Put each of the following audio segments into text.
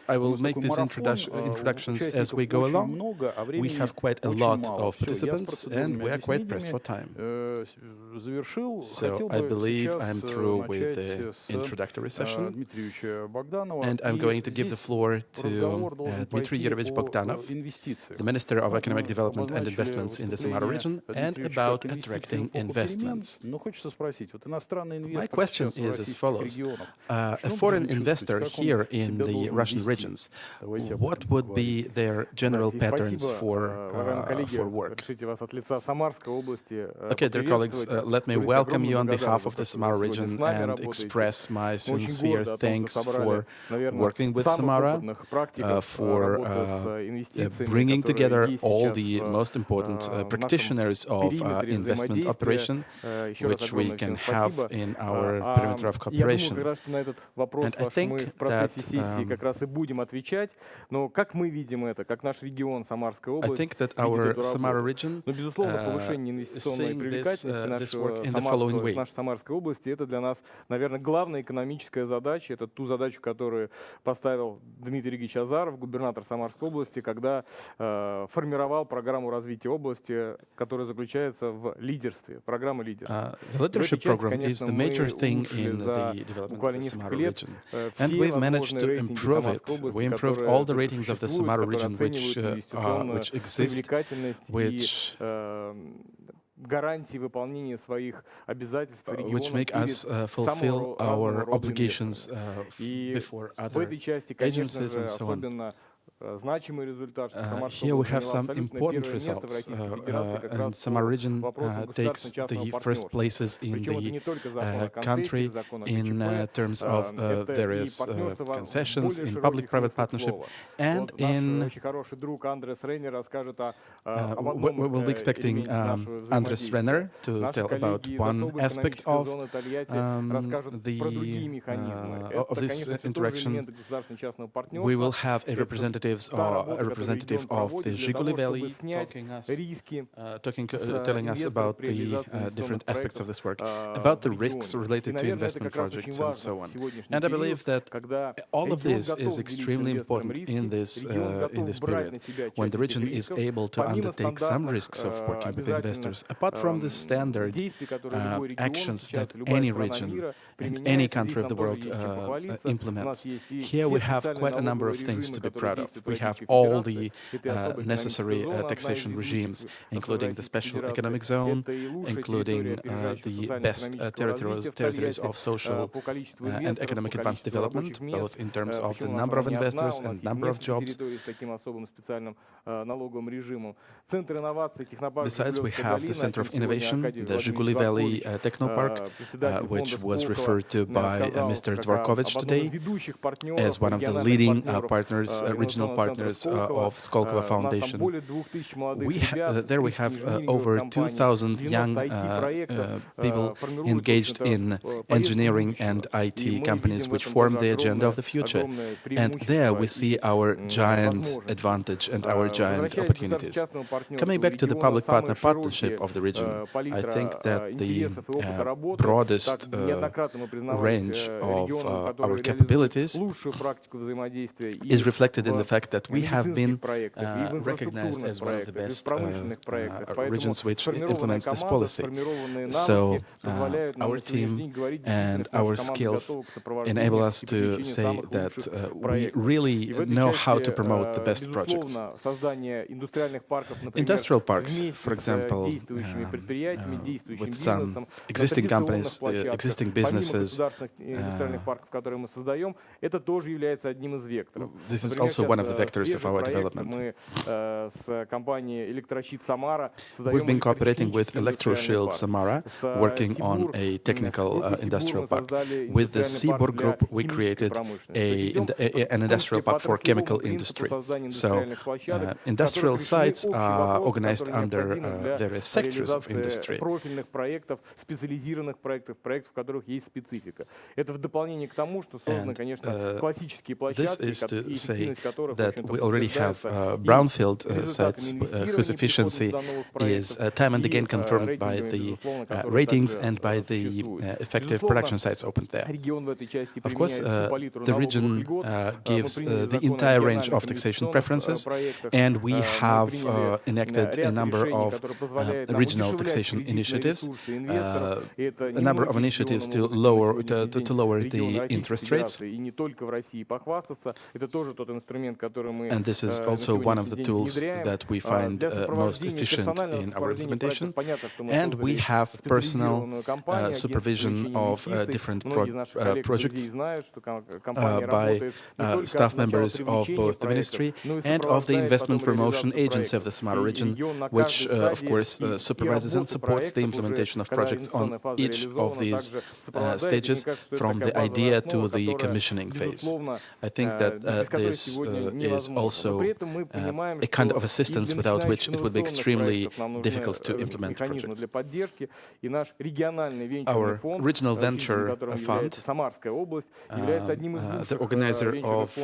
I will make these introductions as we go along. We have quite a lot of participants, and we are quite pressed for time. So I believe I'm through with the introductory session, and I'm going to give the floor to Dmitry Yuryevich Bogdanov, the Minister of Economic Development and Investments in the Samara region, and about attracting investments. My question is as follows. A foreign investor here in the Russian regions, what would be their general patterns for work? Okay, dear colleagues, let me welcome you on behalf of the Samara region and express my sincere thanks for working with Samara, for bringing together all the most important practitioners of investment operation, which we can have in our perimeter of cooperation. And I think that our Samara region is seeing this work in the following way. Это для нас, наверное, главная экономическая задача. Это ту задачу, которую поставил Дмитрий Ильич Азаров, губернатор Самарской области, когда формировал программу развития области, которая заключается в лидерстве, программа лидерства. The leadership program is the major thing in the development of the Samara region, and we've managed to improve it. We improved all the ratings of the Samara region which exist, which make us fulfill our obligations before other agencies and so on. Here we have some important results, and Samara region takes the first places in the country in terms of various concessions in public-private partnership, and in we'll be expecting Andres Renner to tell about one aspect of this interaction. We will have a representative of the Zhiguli Valley telling us about the different aspects of this work, about the risks related to investment projects and so on. And I believe that all of this is extremely important in this period, when the region is able to undertake some risks of working with investors, apart from the standard actions that any region and any country of the world implements. Here we have quite a number of things to be proud of. We have all the necessary taxation regimes, including the special economic zone, including the best territories of social and economic advanced development, both in terms of the number of investors and number of jobs. Besides, we have the Center of Innovation, the Zhiguli Valley Technopark, which was referred to by Mr. Dvorkovich today as one of the leading partners, regional partners of Skolkovo Foundation. There we have over 2,000 young people engaged in engineering and IT companies which form the agenda of the future. And there we see our giant advantage and our giant opportunities. Coming back to the public-partner partnership of the region, I think that the broadest range of our capabilities is reflected in the fact that we have been recognized as one of the best regions which implements this policy. So our team and our skills enable us to say that we really know how to promote the best projects. Industrial parks, for example, with some existing companies, existing businesses, this is also one of the vectors of our development. We've been cooperating with Electroshield Samara, working on a technical industrial park. With the Seaborg Group, we created an industrial park for chemical industry. So industrial sites are organized under various sectors of industry. And this is to say that we already have brownfield sites whose efficiency is time and again confirmed by the ratings and by the effective production sites opened there. Of course, the region gives the entire range of taxation preferences, and we have enacted a number of regional taxation initiatives, a number of initiatives to lower the interest rates. And this is also one of the tools that we find most efficient in our implementation. And we have personal supervision of different projects by staff members of both the ministry and of the investment promotion agency of the Samara region, which of course supervises and supports the implementation of projects on each of these stages, from the idea to the commissioning phase. I think that this is also a kind of assistance without which it would be extremely difficult to implement projects. Our regional venture fund, the organizer of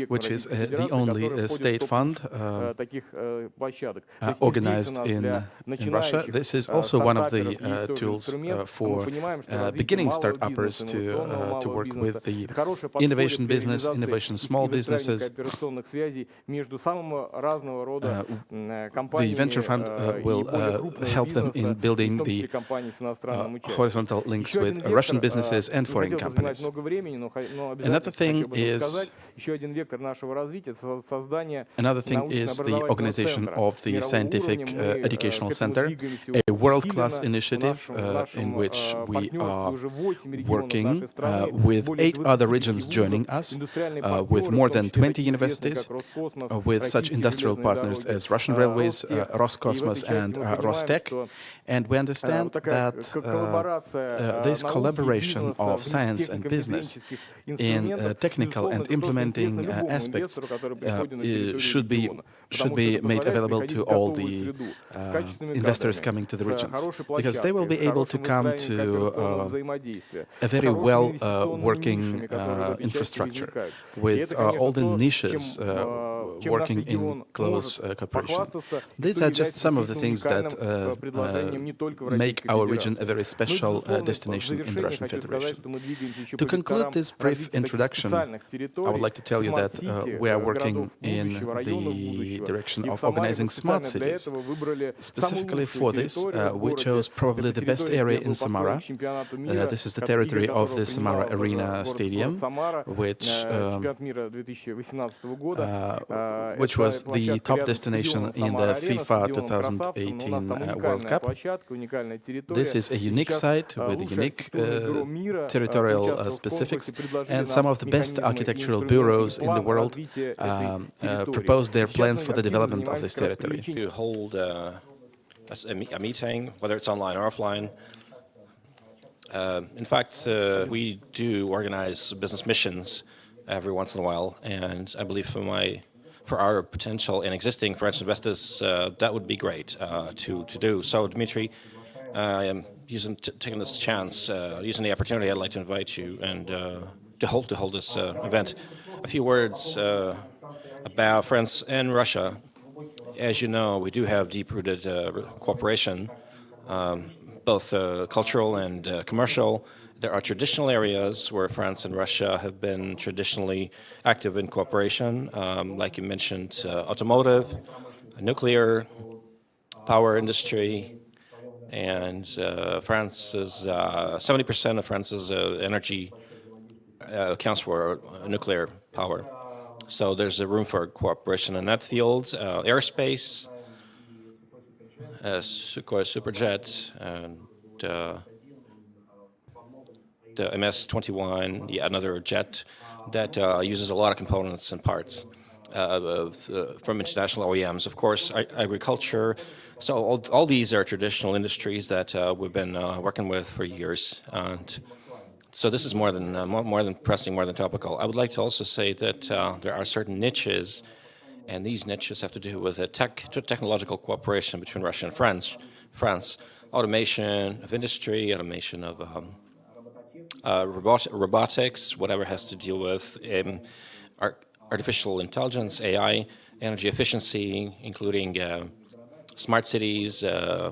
which is the only state fund organized in Russia. This is also one of the tools for beginning start-uppers to work with the innovation business, innovation small businesses. The venture fund will help them in building the horizontal links with Russian businesses and foreign companies. Another thing is the organization of the Scientific Educational Center, a world-class initiative in which we are working with 8 other regions joining us, with more than 20 universities, with such industrial partners as Russian Railways, Roscosmos and Rostec. And we understand that this collaboration of science and business in technical and implementing aspects should be made available to all the investors coming to the regions, because they will be able to come to a very well working infrastructure with all the niches working in close cooperation. These are just some of the things that make our region a very special destination in the Russian Federation. To conclude this brief introduction, I would like to tell you that we are working in the direction of organizing smart cities. Specifically for this, we chose probably the best area in Samara. This is the territory of the Samara Arena Stadium, which was the top destination in the FIFA 2018 World Cup. This is a unique site with unique territorial specifics, and some of the best architectural bureaus in the world proposed their plans for the development of this territory. To hold a meeting, whether it's online or offline. In fact, we do organize business missions every once in a while, and I believe for our potential and existing French investors, that would be great to do. So, Dmitry, taking this chance, using the opportunity, I'd like to invite you and to hold this event. A few words about France and Russia. As you know, we do have deep-rooted cooperation, both cultural and commercial. There are traditional areas where France and Russia have been traditionally active in cooperation, like you mentioned, automotive, nuclear, power industry, and France's 70% of France's energy accounts for nuclear power. So there's a room for cooperation in that field. Aerospace, Sukhoi Superjet, and the MS-21, another jet that uses a lot of components and parts from international OEMs. Of course, agriculture. So all these are traditional industries that we've been working with for years. And so this is more than pressing, more than topical. I would like to also say that there are certain niches, and these niches have to do with technological cooperation between Russia and France. Automation of industry, automation of robotics, whatever has to deal with artificial intelligence, AI, energy efficiency, including smart cities,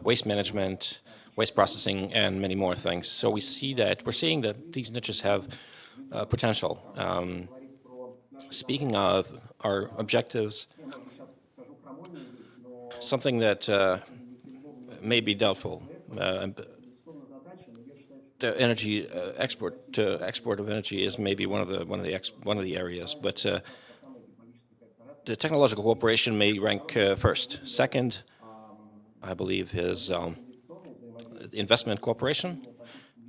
waste management, waste processing, and many more things. So we're seeing that these niches have potential. Speaking of our objectives, something that may be doubtful, the energy export of energy is maybe one of the areas, but the technological cooperation may rank first. Second, I believe, is investment cooperation,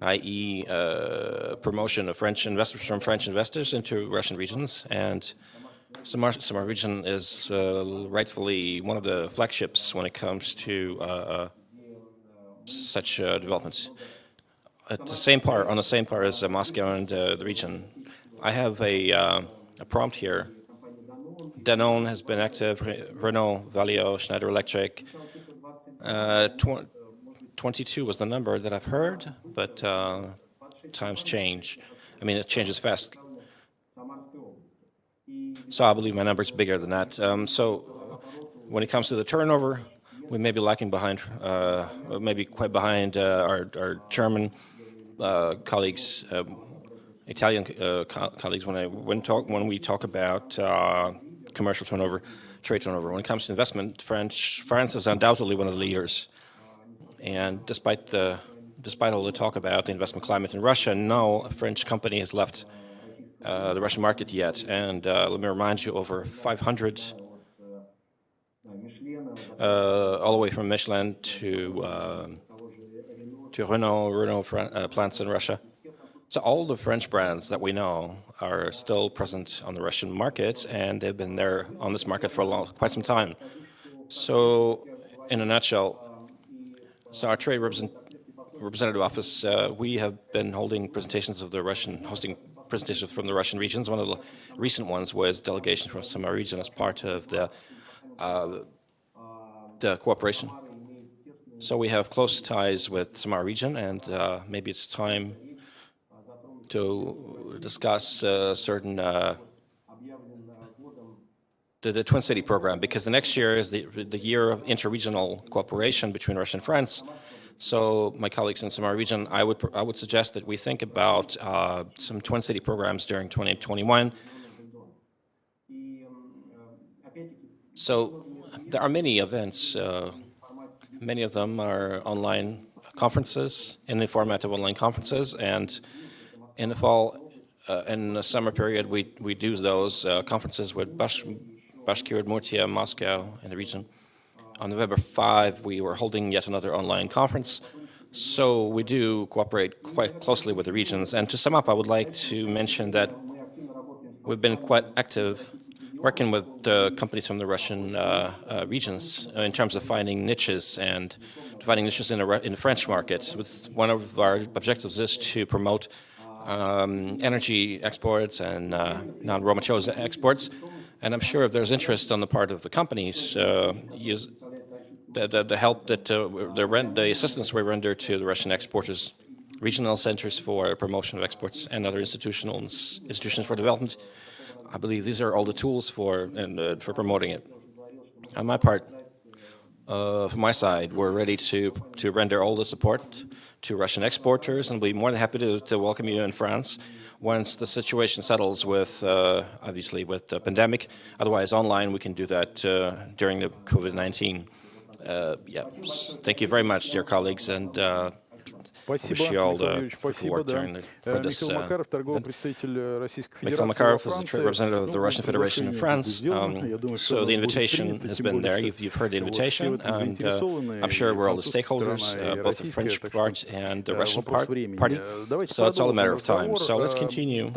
i.e., promotion of French investors into Russian regions, and Samar region is rightfully one of the flagships when it comes to such developments. On the same par as Moscow and the region. I have a prompt here. Danone has been active, Renault, Valeo, Schneider Electric. 22 was the number that I've heard, but times change. I mean, it changes fast. So I believe my number's bigger than that. So when it comes to the turnover, we may be lacking behind, maybe quite behind our German colleagues, Italian colleagues when we talk about commercial turnover, trade turnover. When it comes to investment, France is undoubtedly one of the leaders. And despite all the talk about the investment climate in Russia, no French company has left the Russian market yet. And let me remind you, over 500, all the way from Michelin to Renault plants in Russia. So all the French brands that we know are still present on the Russian market, and they've been there on this market for quite some time. So in a nutshell, so our trade representative office, we have been hosting presentations from the Russian regions. One of the recent ones was delegation from Samar region as part of the cooperation. So we have close ties with Samar region, and maybe it's time to discuss certain the Twin City program, because the next year is the year of interregional cooperation between Russia and France. So my colleagues in Samar region, I would suggest that we think about some Twin City programs during 2021. So there are many events. Many of them are online conferences, in the format of online conferences, and in the fall, in the summer period, we do those conferences with Bashkir, Murtia, Moscow, and the region. On November 5, we were holding yet another online conference. So we do cooperate quite closely with the regions. And to sum up, I would like to mention that we've been quite active working with the companies from the Russian regions in terms of finding niches in the French market. One of our objectives is to promote energy exports and non-raw materials exports. And I'm sure if there's interest on the part of the companies, the help that the assistance we render to the Russian exporters, regional centers for promotion of exports, and other institutions for development, I believe these are all the tools for promoting it. On my part, from my side, we're ready to render all the support to Russian exporters, and we'll be more than happy to welcome you in France once the situation settles with, obviously, with the pandemic. Otherwise, online, we can do that during the COVID-19. Thank you very much, dear colleagues, and wish you all the work for this. Mikhail Makarov is the trade representative of the Russian Federation in France. So the invitation has been there. You've heard the invitation, and I'm sure we're all the stakeholders, both the French part and the Russian party. So it's all a matter of time. So let's continue, and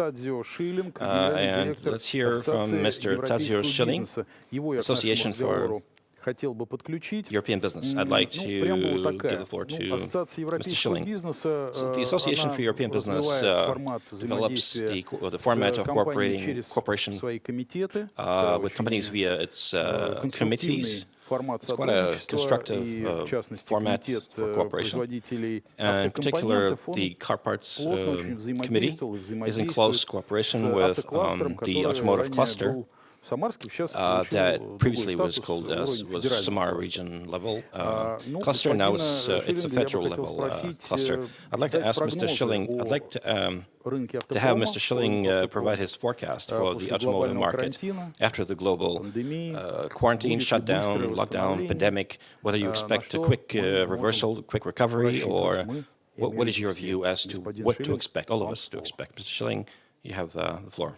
let's hear from Mr. Tadzio Schilling, Association for European business. I'd like to give the floor to Mr. Schilling. So the Association for European Business develops the format of cooperation with companies via its committees. It's quite a constructive format for cooperation. In particular, the Car Parts Committee is in close cooperation with the automotive cluster that previously was called was Samara region level cluster. Now it's a federal level cluster. I'd like to ask Mr. Schilling. I'd like to have Mr. Schilling provide his forecast for the automotive market after the global quarantine, shutdown, lockdown, pandemic. Whether you expect a quick reversal, quick recovery, or what is your view as to what to expect? All of us to expect. Mr. Schilling, you have the floor.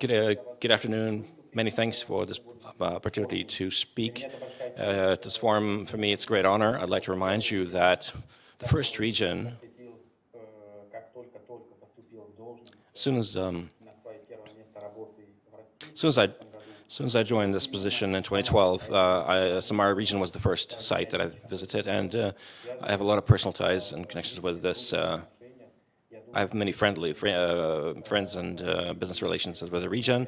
Good afternoon. Many thanks for this opportunity to speak at this forum. For me, it's a great honor. I'd like to remind you that the first region, as soon as I joined this position in 2012, Samara region was the first site that I visited, and I have a lot of personal ties and connections with this. I have many friends and business relations with the region,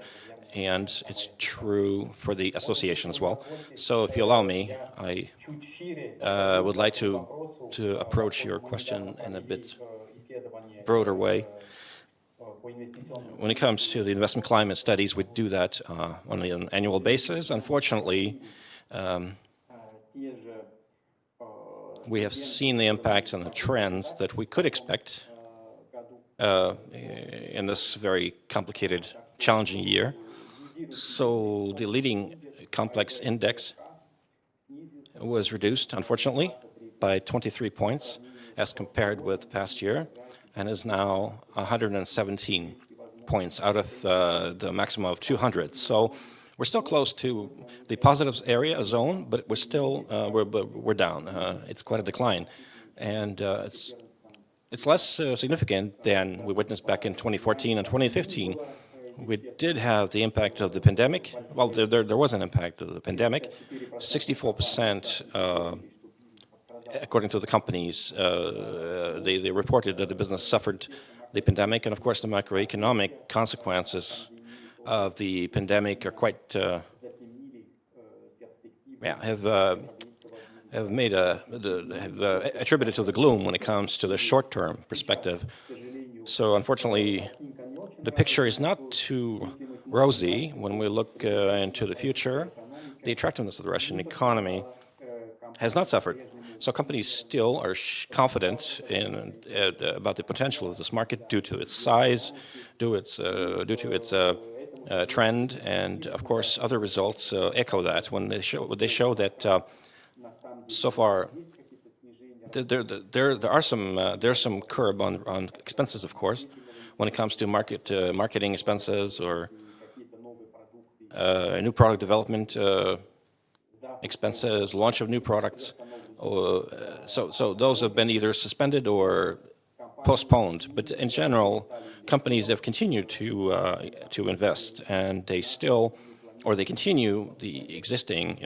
and it's true for the association as well. So if you allow me, I would like to approach your question in a bit broader way. When it comes to the investment climate studies, we do that on an annual basis. Unfortunately, we have seen the impacts and the trends that we could expect in this very complicated, challenging year. So the leading complex index was reduced, unfortunately, by 23 points as compared with past year, and is now 117 points out of the maximum of 200. So we're still close to the positives area zone, but we're still we're down. It's quite a decline, and it's less significant than we witnessed back in 2014 and 2015. We did have the impact of the pandemic. Well, there was an impact of the pandemic. 64%, according to the companies, they reported that the business suffered the pandemic, and of course the macroeconomic consequences of the pandemic are quite have attributed to the gloom when it comes to the short-term perspective. So unfortunately, the picture is not too rosy when we look into the future. The attractiveness of the Russian economy has not suffered. So companies still are confident about the potential of this market due to its size, due to its trend, and of course other results echo that when they show that. So far, there's some curb on expenses, of course, when it comes to marketing expenses or new product development expenses, launch of new products. So those have been either suspended or postponed. But in general, companies have continued to invest, and they continue the existing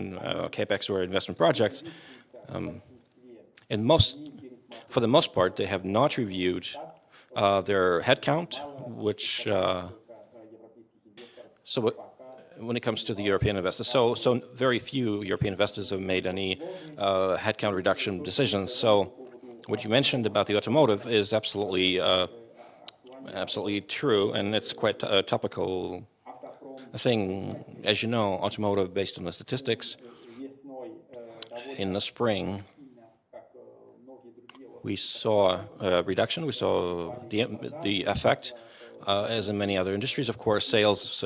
capex or investment projects. For the most part, they have not reviewed their headcount, which when it comes to the European investors, so very few European investors have made any headcount reduction decisions. So what you mentioned about the automotive is absolutely true, and it's quite a topical thing. As you know, automotive, based on the statistics, in the spring, we saw a reduction. We saw the effect, as in many other industries. Of course, sales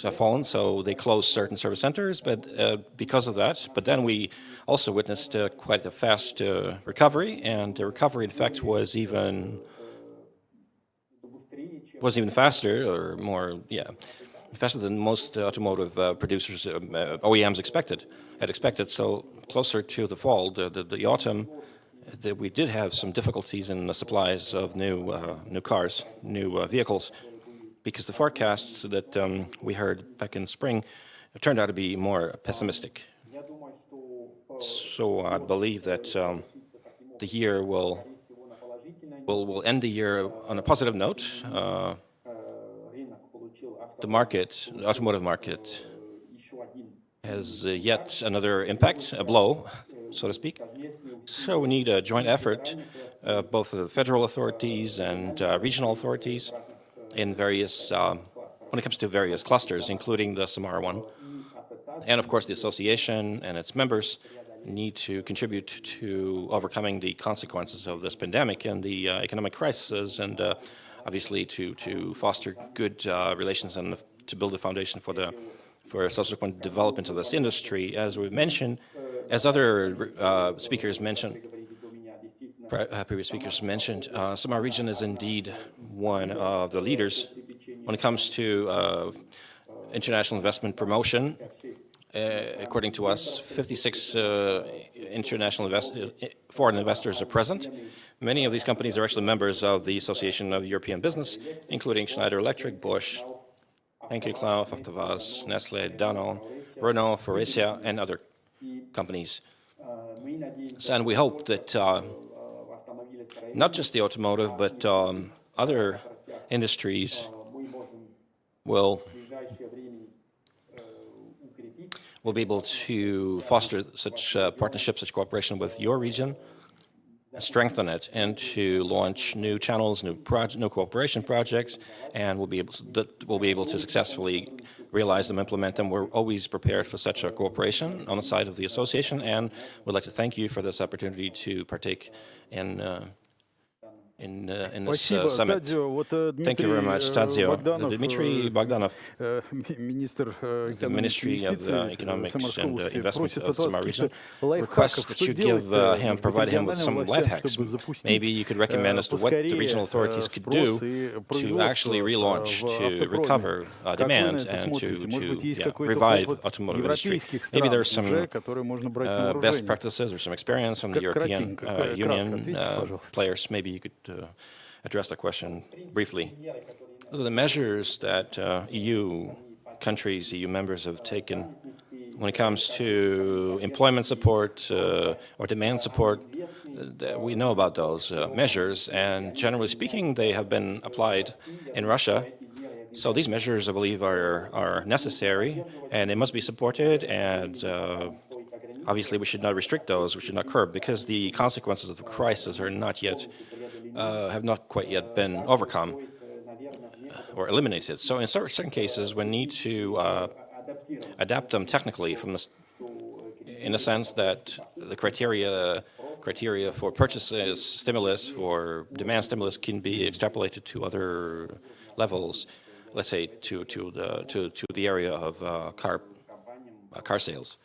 have fallen, so they closed certain service centers. But because of that, but then we also witnessed quite a fast recovery, and the recovery, in fact, was even faster, or more, faster than most automotive producers, OEMs had expected. So closer to the fall, the autumn, we did have some difficulties in the supplies of new cars, new vehicles. because the forecasts that we heard back in spring turned out to be more pessimistic. So I believe that the year will end the year on a positive note. The market, the automotive market, has yet another impact, a blow, so to speak. So we need a joint effort, both the federal authorities and regional authorities, in various, when it comes to various clusters, including the Samara one. And of course, the association and its members need to contribute to overcoming the consequences of this pandemic and the economic crisis, and obviously to foster good relations and to build a foundation for subsequent development of this industry. As we've mentioned, as other speakers mentioned, previous speakers mentioned, Samara region is indeed one of the leaders when it comes to international investment promotion. According to us, 56 foreign investors are present. Many of these companies are actually members of the Association of European Business, including Schneider Electric, Bosch, Henkel Klaus, Avtovaz, Nestle, Danone, Renault, Faurecia, and other companies. And we hope that not just the automotive, but other industries will be able to foster such partnerships, such cooperation with your region, strengthen it, and to launch new channels, new cooperation projects, and we'll be able to successfully realize them, implement them. We're always prepared for such a cooperation on the side of the association, and we'd like to thank you for this opportunity to partake in this summit. Thank you very much, Tadzio. Dmitry Bogdanov, the Ministry of Economics and Investment of the Samara region, requests that you provide him with some life hacks. Maybe you could recommend as to what the regional authorities could do to actually relaunch, to recover demand, and to revive automotive industry. Maybe there's some best practices or some experience from the European Union players. Maybe you could address the question briefly. Those are the measures that EU countries, EU members have taken when it comes to employment support or demand support. We know about those measures, and generally speaking, they have been applied in Russia. So these measures, I believe, are necessary, and they must be supported, and obviously we should not restrict those, we should not curb, because the consequences of the crisis are have not quite yet been overcome or eliminated. So in certain cases, we need to adapt them technically in the sense that the criteria for purchases stimulus, for demand stimulus, can be extrapolated to other levels. Let's say to the area of car sales,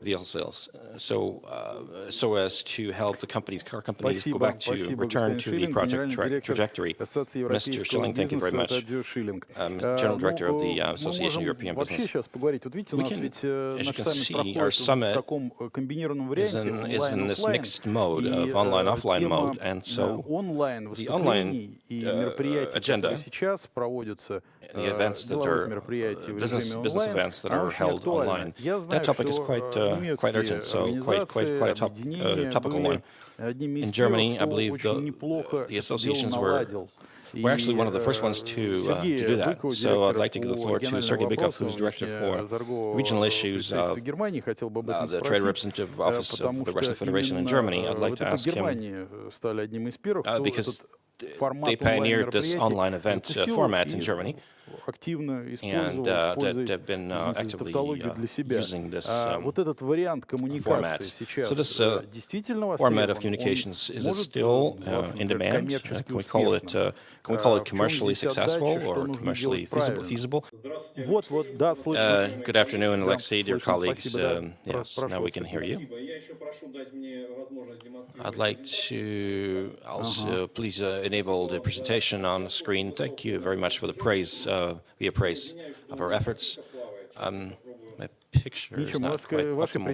vehicle sales, so as to help the car companies go back to return to the project trajectory. Mr. Schilling, thank you very much. General Director of the Association of European Business. We can, as you can see, our summit is in this mixed mode of online-offline mode, and so the online agenda, the events that are business events that are held online, that topic is quite urgent, so quite a topical one. In Germany, I believe the associations were actually one of the first ones to do that. So I'd like to give the floor to Sergei Bykov, who's Director for Regional Issues of the Trade Representative Office of the Russian Federation in Germany. I'd like to ask him, because they pioneered this online event format in Germany, and they've been actively using this format. So this format of communications, is it still in demand? Can we call it commercially successful or commercially feasible? Good afternoon, Alexei, dear colleagues. Yes, now we can hear you. I'd like to also please enable the presentation on the screen. Thank you very much for the praise, praise of our efforts. My picture is not quite optimal.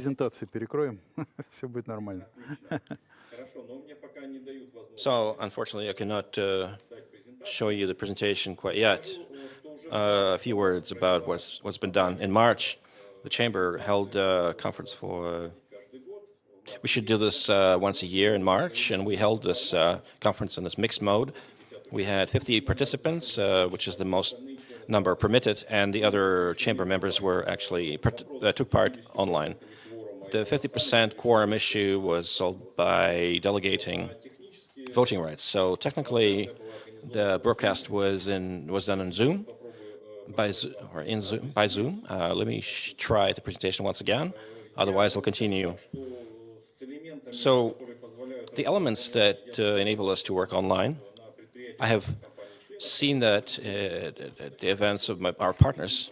So, unfortunately, I cannot show you the presentation quite yet. A few words about what's been done. In March, the Chamber held a conference for. We should do this once a year in March, and we held this conference in this mixed mode. We had 50 participants, which is the most number permitted, and the other chamber members were actually took part online. The 50% quorum issue was solved by delegating voting rights. So technically, the broadcast was done in Zoom, by Zoom. Let me try the presentation once again. Otherwise, I'll continue. So the elements that enable us to work online, I have seen that at the events of our partners,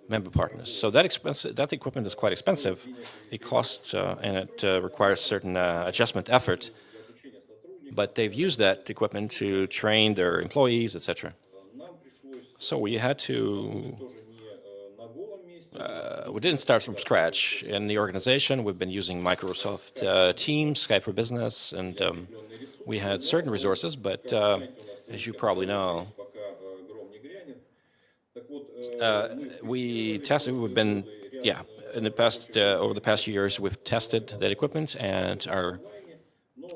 member partners. So that equipment is quite expensive. It costs and it requires certain adjustment effort. But they've used that equipment to train their employees, etc. So we had to. We didn't start from scratch. In the organization, we've been using Microsoft Teams, Skype for Business, and we had certain resources, but as you probably know, we tested, in the past, over the past years, we've tested that equipment, and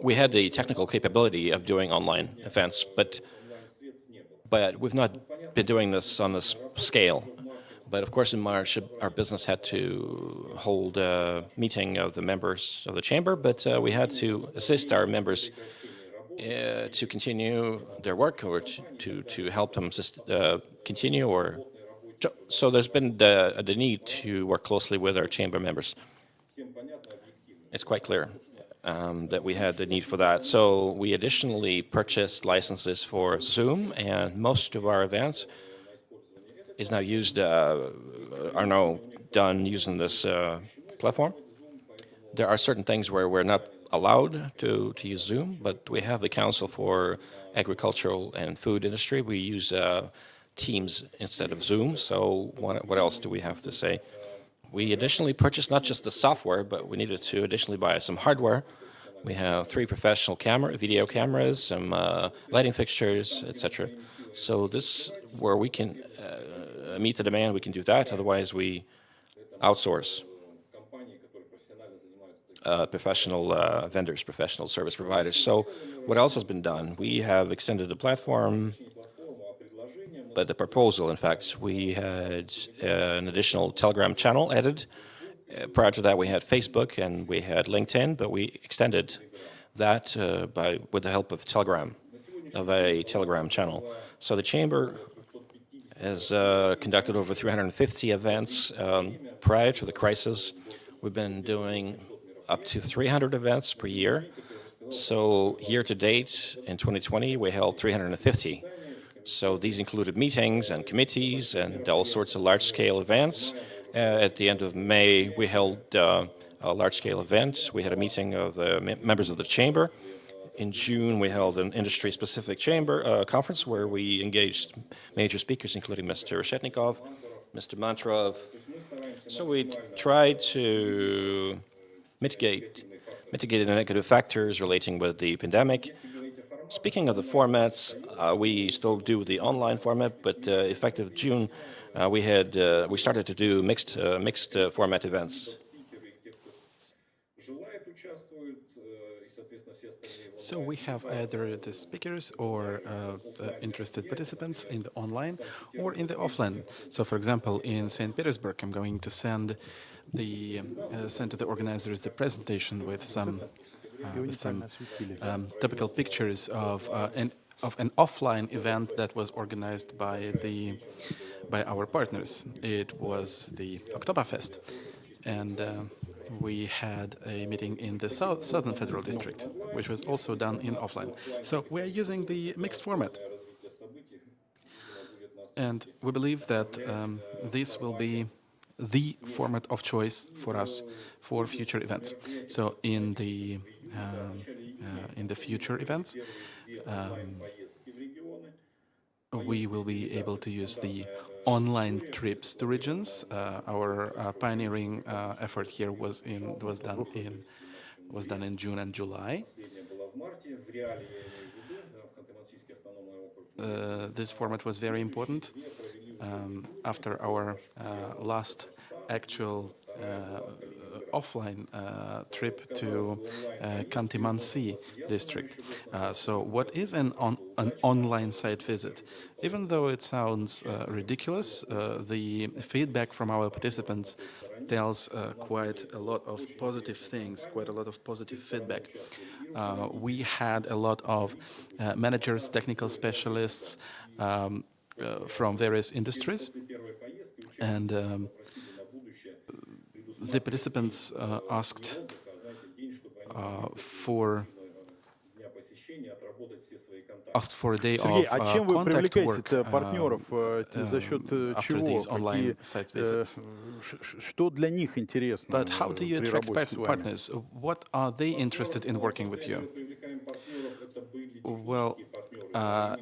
we had the technical capability of doing online events, but we've not been doing this on this scale. But of course, in March, our business had to hold a meeting of the members of the chamber, but we had to assist our members to continue their work or to help them continue. So there's been the need to work closely with our chamber members. It's quite clear that we had the need for that. So we additionally purchased licenses for Zoom, and most of our events is now are now done using this platform. There are certain things where we're not allowed to use Zoom, but we have the Council for Agricultural and Food Industry. We use Teams instead of Zoom. So what else do we have to say? We additionally purchased not just the software, but we needed to additionally buy some hardware. We have 3 professional video cameras, some lighting fixtures, etc. So this, where we can meet the demand, we can do that. Otherwise, we outsource professional vendors, professional service providers. So what else has been done? We have extended the platform, but the proposal, in fact, we had an additional Telegram channel added. Prior to that, we had Facebook and we had LinkedIn, but we extended that with the help of a Telegram channel. So the Chamber has conducted over 350 events prior to the crisis. We've been doing up to 300 events per year. So year to date, in 2020, we held 350. So these included meetings and committees and all sorts of large-scale events. At the end of May, we held a large-scale event. We had a meeting of members of the Chamber. In June, we held an industry-specific chamber conference where we engaged major speakers, including Mr. Reshetnikov, Mr. Mantrov. So we tried to mitigate the negative factors relating with the pandemic. Speaking of the formats, we still do the online format, but effective June, we started to do mixed format events. So we have either the speakers or interested participants in the online or in the offline. So, for example, in St. Petersburg, I'm going to send to the organizers the presentation with some typical pictures of an offline event that was organized by our partners. It was the Oktoberfest, and we had a meeting in the Southern Federal District, which was also done in offline. So we are using the mixed format, and we believe that this will be the format of choice for us for future events. So in the future events, we will be able to use the online trips to regions. Our pioneering effort here was done in June and July. This format was very important. after our last actual offline trip to Khanty-Mansi district. So what is an online site visit? Even though it sounds ridiculous, the feedback from our participants tells quite a lot of positive things, quite a lot of positive feedback. We had a lot of managers, technical specialists from various industries, and the participants asked for a day Сергей, of а чем вы contact work привлекаете партнеров? За счет after чего? these online site visits. Что для них интересно But how do you при attract работе с вами? partners? What are they interested in working with you? Well,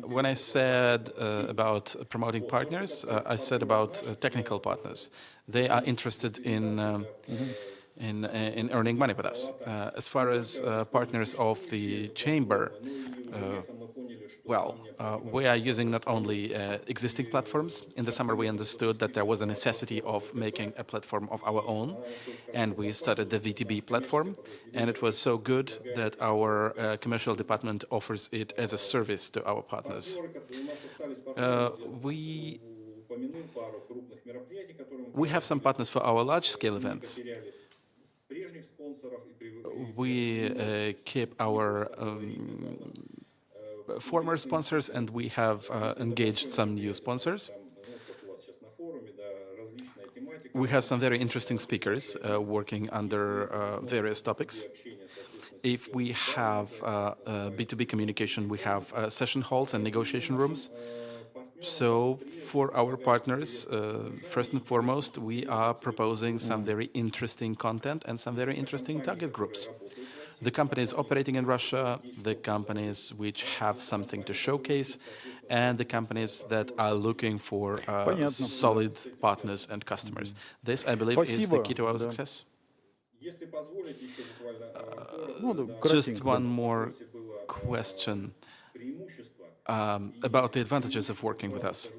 when I said about promoting partners, I said about technical partners. They are interested in earning money with us. As far as partners of the chamber, we are using not only existing platforms. In the summer, we understood that there was a necessity of making a platform of our own, and we started the VTB platform. And it was so good that our commercial department offers it as a service to our partners. We have some partners for our large-scale events. We keep our former sponsors, and we have engaged some new sponsors. We have some very interesting speakers working under various topics. If we have B2B communication, we have session halls and negotiation rooms. So for our partners, first and foremost, we are proposing some very interesting content and some very interesting target groups. The companies operating in Russia, the companies which have something to showcase, and the companies that are looking for solid partners and customers. This, I believe, is the key to our success. Just one more question about the advantages of working with us.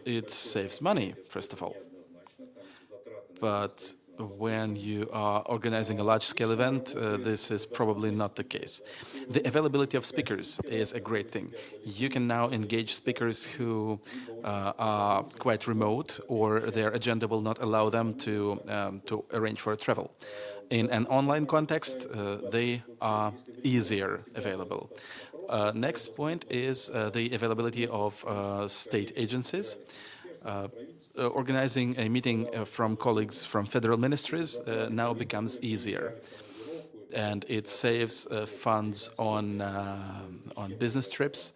It saves money, first of all. But when you are organizing a large-scale event, this is probably not the case. The availability of speakers is a great thing. You can now engage speakers who are quite remote, or their agenda will not allow them to arrange for a travel. In an online context, they are easier available. Next point is the availability of state agencies. Organizing a meeting from colleagues from federal ministries now becomes easier, and it saves funds on business trips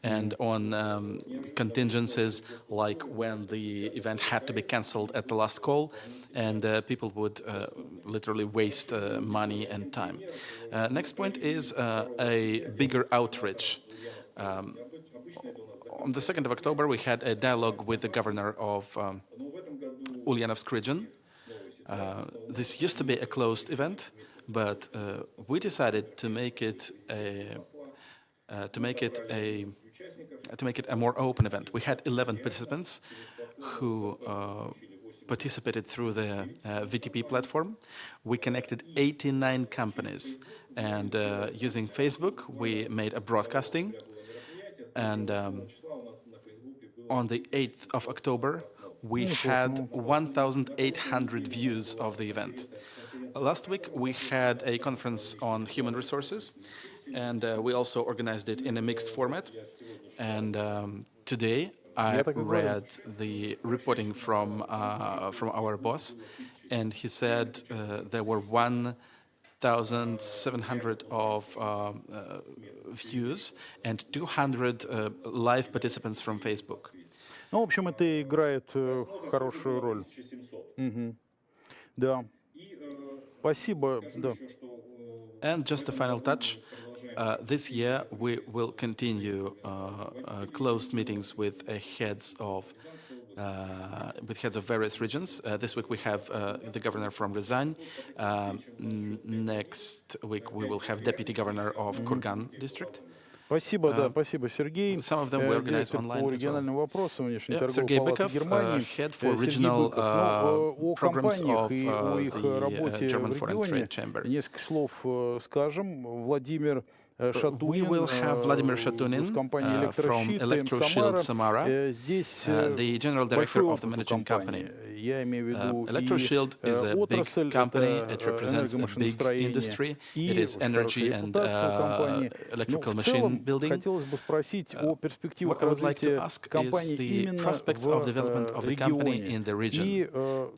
and on contingencies, like when the event had to be cancelled at the last call, and people would literally waste money and time. Next point is a bigger outreach. On the 2nd of October, we had a dialogue with the governor of Ulyanovsk region. This used to be a closed event, but we decided to make it a more open event. We had 11 participants who participated through the VTP platform. We connected 89 companies, and using Facebook, we made a broadcasting. And on the 8th of October, we had 1,800 views of the event. Last week, we had a conference on human resources, and we also organized it in a mixed format. And today, I read the reporting from our boss, and he said there were 1,700 of views and 200 live participants from Facebook. Ну, в общем, это играет хорошую роль. Да. Спасибо. Да. And just a final touch. This year, we will continue closed meetings with heads of various regions. This week we have the governor from Ryazan. Next week we will have deputy governor of Kurgan district. Спасибо, да, спасибо, Сергей. Some of them we organize Директор online по as well. региональным вопросам внешней торговой Sergey палаты Bykov, Германии. head for Сергей regional Быков. О programs компаниях of и о их the работе German в Foreign регионе Trade Chamber. несколько слов скажем. Владимир We Шатунин will have Vladimir Shatunin компании from Электрощит Samara, Здесь the general director большой of the опыт у managing компании. company. Я имею в виду Electroshield is a big отрасль, company. это It represents a big industry. It is energy and electrical в machine целом, building. хотелось бы спросить о перспективах What I would like to развития ask компании is the именно prospects of development of the company регионе. in the region. И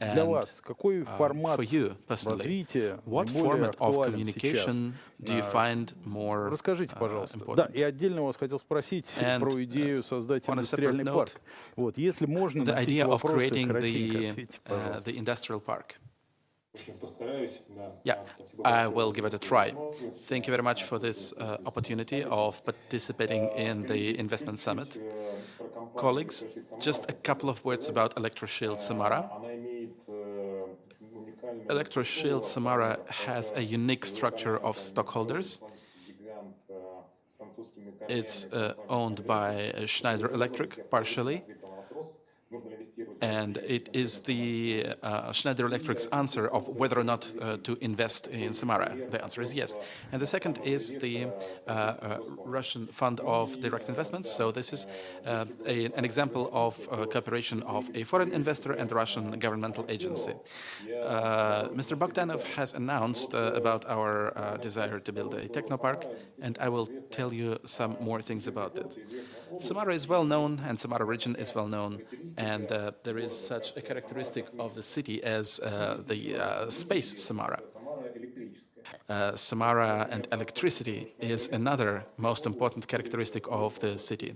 для And вас какой формат for you personally, развития what наиболее format of актуален сейчас? communication do you find more Расскажите, пожалуйста. Да, important? и отдельно вас хотел спросить And, про идею создать on a индустриальный separate парк. note, Вот, если можно, the на все эти idea of вопросы creating коротенько ответьте, пожалуйста. the industrial park. Постараюсь, да. Yeah, I will give it a try. Thank you very much for this opportunity of participating in the investment summit. Colleagues, just a couple of words about Electroshield Samara. Она имеет уникальную Electroshield Samara has a unique structure of stockholders. гигант с французскими It's owned by Schneider Electric partially, вопрос. Нужно ли инвестировать and it is the Schneider Electric's answer of whether or not to invest in Samara. The answer is yes. And the second is the Russian Fund of Direct Investments. So this is an example of cooperation of a foreign investor and the Russian governmental agency. Mr. Bogdanov has announced about our desire to build a technopark, and I will tell you some more things about it. Samara is well known, and Samara region is well known, and there is such a characteristic of the city as the space Samara. Samara and electricity is another most important characteristic of the city.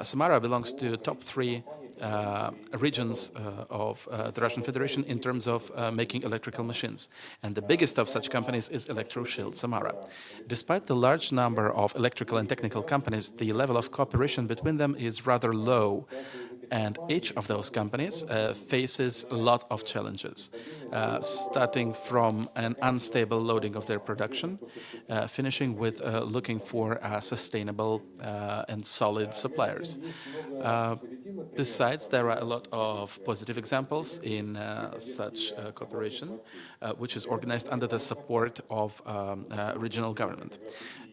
Samara belongs to top 3 regions of the Russian Federation in terms of making electrical machines. And the biggest of such companies is Electroshield Samara. Despite the large number of electrical and technical companies, the level of cooperation between them is rather low. And each of those companies faces a lot of challenges, starting from an unstable loading of their production, finishing with looking for sustainable and solid suppliers. Besides, there are a lot of positive examples in such cooperation, which is organized under the support of regional government.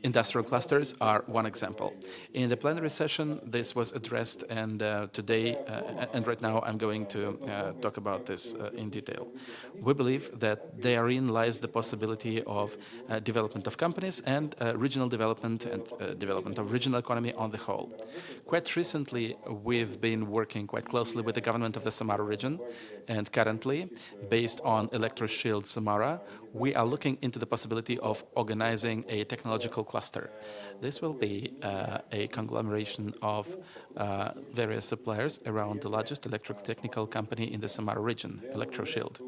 Industrial clusters are one example. In the plenary session, this was addressed, and today and right now I'm going to talk about this in detail. We believe that therein lies the possibility of development of companies and regional development and development of regional economy on the whole. Quite recently, we've been working quite closely with the government of the Samara region, and currently, based on Electroshield Samara, we are looking into the possibility of organizing a technological cluster. This will be a conglomeration of various suppliers around the largest electrotechnical company in the Samara region, Electroshield.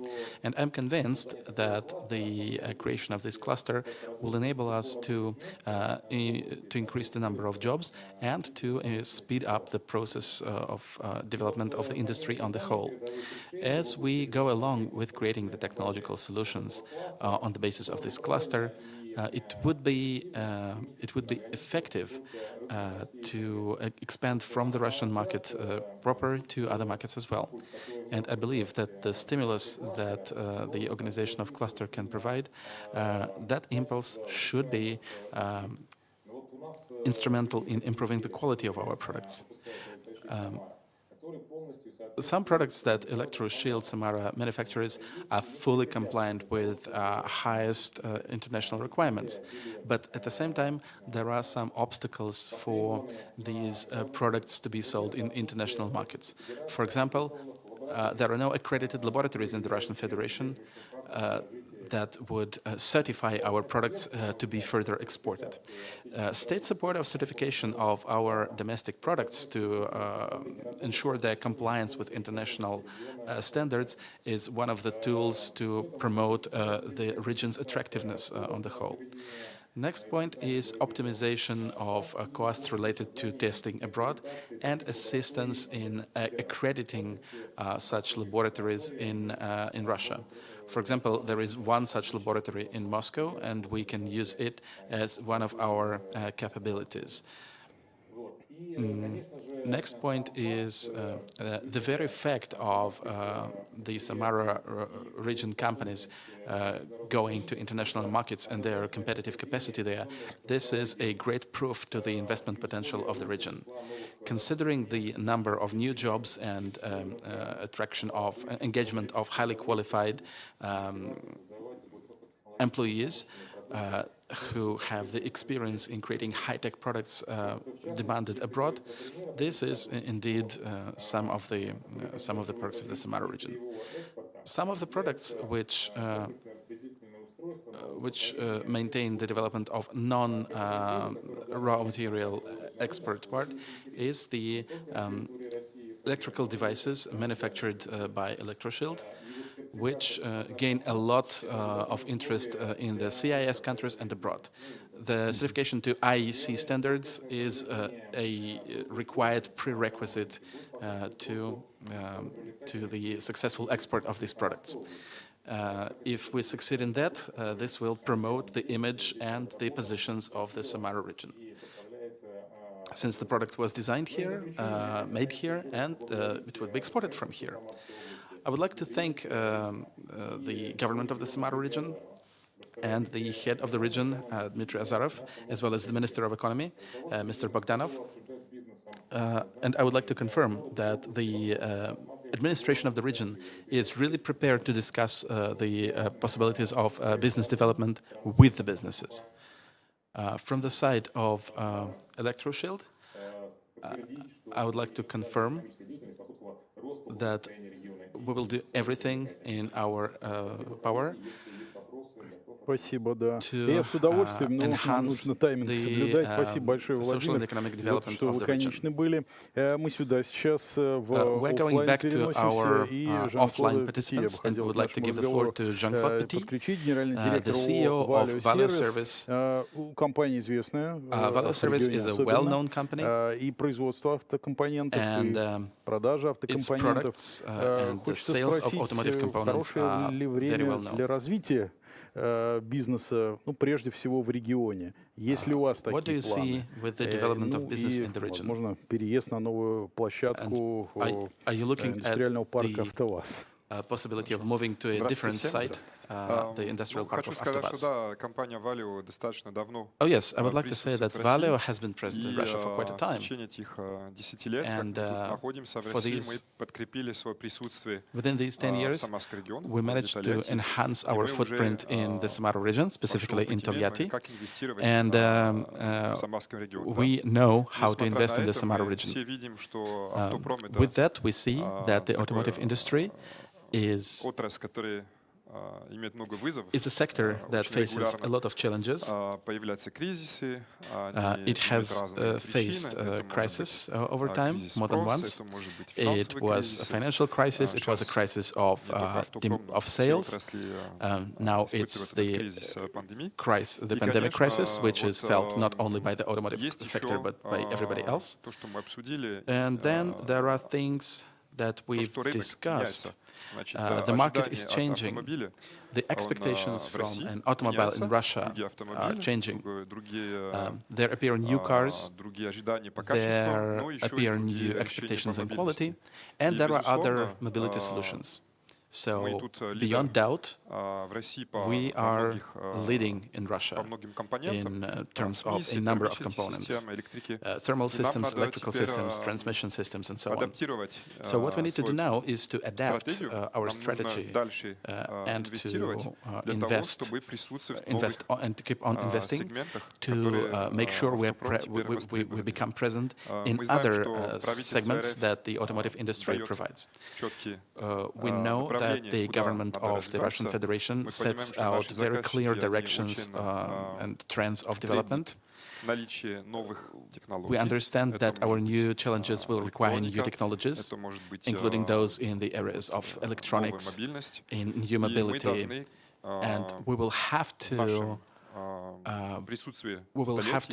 And I'm convinced that the creation of this cluster will enable us to increase the number of jobs and to speed up the process of development of the industry on the whole. As we go along with creating the technological solutions on the basis of this cluster, it would be effective to expand from the Russian market proper to other markets as well. And I believe that the stimulus that the organization of cluster can provide, that impulse should be instrumental in improving the quality of our products. Some products that Electroshield Samara manufactures are fully compliant with highest international requirements. But at the same time, there are some obstacles for these products to be sold in international markets. For example, there are no accredited laboratories in the Russian Federation that would certify our products to be further exported. State support of certification of our domestic products to ensure their compliance with international standards is one of the tools to promote the region's attractiveness on the whole. Next point is optimization of costs related to testing abroad and assistance in accrediting such laboratories in Russia. For example, there is one such laboratory in Moscow, and we can use it as one of our capabilities. Next point is the very fact of the Samara region companies going to international markets and their competitive capacity there. This is a great proof to the investment potential of the region. Considering the number of new jobs and attraction of engagement of highly qualified employees who have the experience in creating high-tech products demanded abroad, this is indeed some of the perks of the Samara region. Some of the products which maintain the development of non-raw material export part is the electrical devices manufactured by Electroshield, which gain a lot of interest in the CIS countries and abroad. The certification to IEC standards is a required prerequisite to the successful export of these products. If we succeed in that, this will promote the image and the positions of the Samara region. Since the product was designed here, made here, and it will be exported from here. I would like to thank the government of the Samara region and the head of the region, Dmitry Azarov, as well as the Minister of Economy, Mr. Bogdanov. And I would like to confirm that the administration of the region is really prepared to discuss the possibilities of business development with the businesses. From the side of Electroshield, I would like to confirm that we will do everything in our power Спасибо, да. to Я с удовольствием, но enhance нужно тайминг соблюдать. Спасибо большое, social and Владимир, economic за то, development что of вы the region. конечны были. Мы сюда сейчас в We're going back to офлайн our переносимся, и offline Жан-Клод Петти, я бы participants, and хотел would к like to нашему give the floor разговору to Jean-Claude Petit, подключить, генеральный the директор CEO of VIS2020 VALIO Service. Компания известная, VALIO Service is a well-known company, и производство автокомпонентов, and и продажа its автокомпонентов. products and the Хочется sales of спросить, automotive components хорошее are ли very well время known. для развития бизнеса, ну, прежде всего в регионе. Есть ли у вас такие What do you see планы? with the development of Ну, business и, in the region? возможно, переезд на новую площадку Are you looking at индустриального парка the «АвтоВАЗ». possibility of moving to a different site, the industrial park Хочу of сказать, что AvtoVAZ? да, компания Valio достаточно давно Oh yes, I would like to say that присутствует в России. VALIO has been present in И Russia for quite a в time. течение этих 10 лет, как And, мы тут находимся в for России, these- мы подкрепили свое присутствие Within these 10 в years, Самарском регионе, we в городе managed to Тольятти. enhance И our мы уже footprint in the Samara region, specifically in большого Tolyatti, понимания, как инвестировать and в Самарском регионе. we know how to Несмотря invest на in the это, Samara мы region. все видим, что автопром это With that, we see that the automotive такое, industry is отрасль, которая имеет много вызовов. a sector that Очень faces регулярно a lot of challenges. Появляются кризисы, It has faced crisis over time, more than once. It was a financial crisis, it was a crisis of sales. Now it's the pandemic crisis, which is felt not only by the automotive sector, but by everybody else. And then there are things that we've discussed. The market is changing. The expectations from an automobile in Russia are changing. There appear new cars, there appear new expectations in quality, and there are other mobility solutions. So, beyond doubt, we are leading in Russia in terms of a number of components. Thermal systems, electrical systems, transmission systems, and so on. So what we need to do now is to adapt our strategy and to invest and to keep on investing to make sure we become present in other segments that the automotive industry provides. We know that the government of the Russian Federation sets out very clear directions and trends of development. We understand that our new challenges will require new technologies, including those in the areas of electronics, in new mobility, and we will have to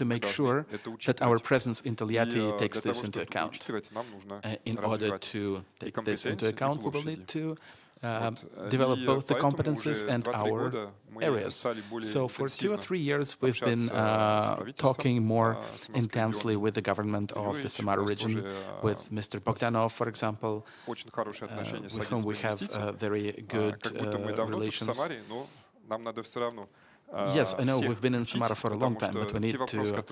make sure that our presence in Tolyatti takes this into account. In order to take this into account, we will need to develop both the competences and our areas. So for 2 or 3 years, we've been talking more intensely with the government of the Samara region, with Mr. Bogdanov, for example, with whom we have very good relations. Yes, I know we've been in Samara for a long time, but we need to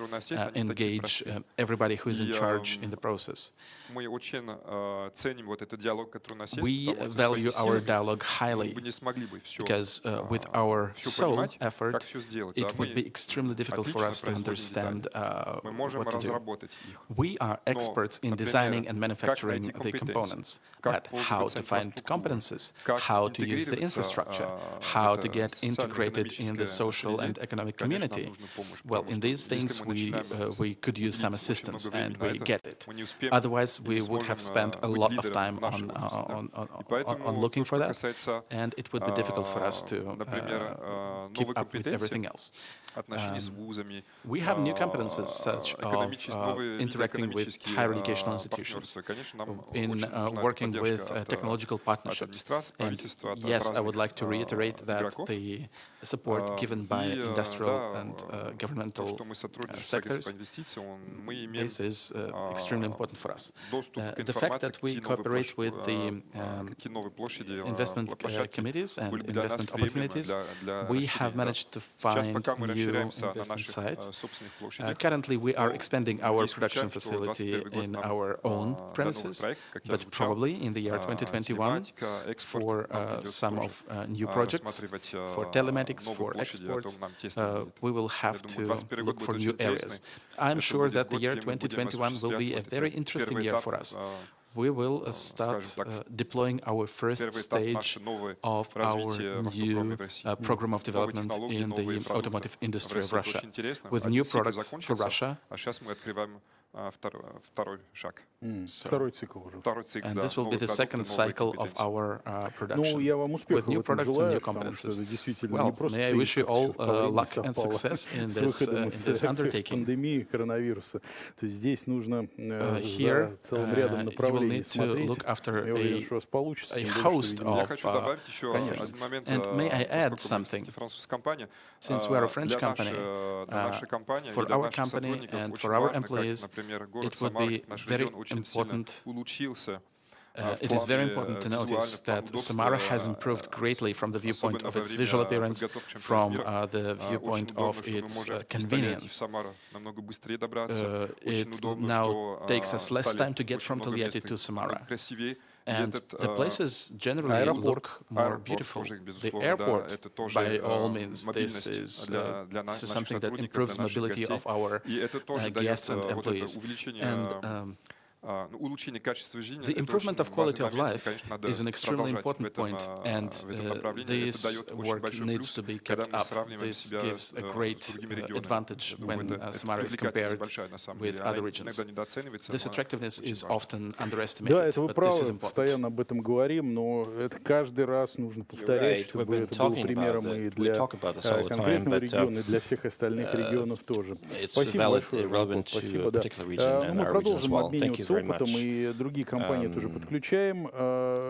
engage everybody who is in charge in the process. We value our dialogue highly because with our sole effort, it would be extremely difficult for us to understand what to do. We are experts in designing and manufacturing the components, but how to find competences, how to use the infrastructure, how to get integrated in the social and economic community. Well, in these things, we could use some assistance, and we get it. Otherwise, we would have spent a lot of time on looking for that, and it would be difficult for us to keep up with everything else. We have new competences such as interacting with higher educational institutions, in working with technological partnerships. And yes, I would like to reiterate that the support given by industrial and governmental sectors, this is extremely important for us. The fact that we cooperate with the investment committees and investment opportunities, we have managed to find new investment sites. Currently, we are expanding our production facility in our own premises, but probably in the year 2021, for some of new projects, for telematics, for exports, we will have to look for new areas. I'm sure that the year 2021 will be a very interesting year for us. We will start deploying our first stage of our new program of development in the automotive industry of Russia, with new products for Russia. And this will be the second cycle of our production, with new products and new competences. Well, may I wish you all luck and success in this undertaking. Here, you will need to look after a host of things. And may I add something? Since we are a French company, for our company and for our employees, it would be very important. It is very important to notice that Samara has improved greatly from the viewpoint of its visual appearance, from the viewpoint of its convenience. It now takes us less time to get from Tolyatti to Samara. And the places generally look more beautiful. The airport, by all means, this is something that improves mobility of our guests and employees. And the improvement of quality of life is an extremely important point, and this work needs to be kept up. This gives a great advantage when Samara is compared with other regions. This attractiveness is often underestimated, but this is important. We've been talking about it. We talk about this all the time, but it's relevant to a particular region and our region as well. Thank you very much. Другие компании тоже подключаем.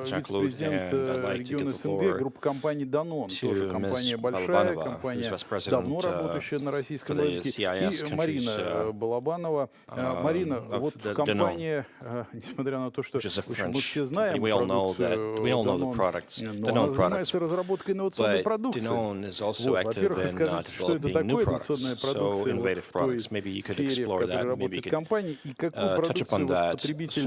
Вице-президент региона СНГ, группа компаний Danone, тоже компания большая, компания давно работающая на российском рынке. И Марина Балабанова. Марина, вот компания, несмотря на то, что мы все знаем продукцию, но она занимается разработкой инновационной продукции. Во-первых, расскажите, что это такое инновационная продукция в той сфере, в которой работает компания, и какую продукцию потребитель,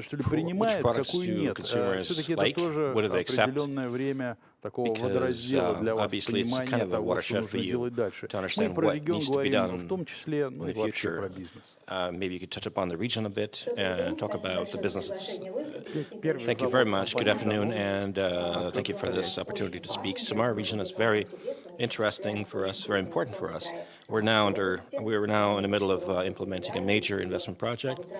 что ли, принимает, какую нет. Все-таки это тоже определенное время такого водораздела для вас, понимания того, что нужно делать дальше. Мы про регион говорим, но в том числе, ну и вообще про бизнес. Maybe you could touch upon the region a bit and talk about the businesses. Thank you very much. Good afternoon, and thank you for this opportunity to speak. Samara region is very interesting for us, very important for us. We are now in the middle of implementing a major investment project,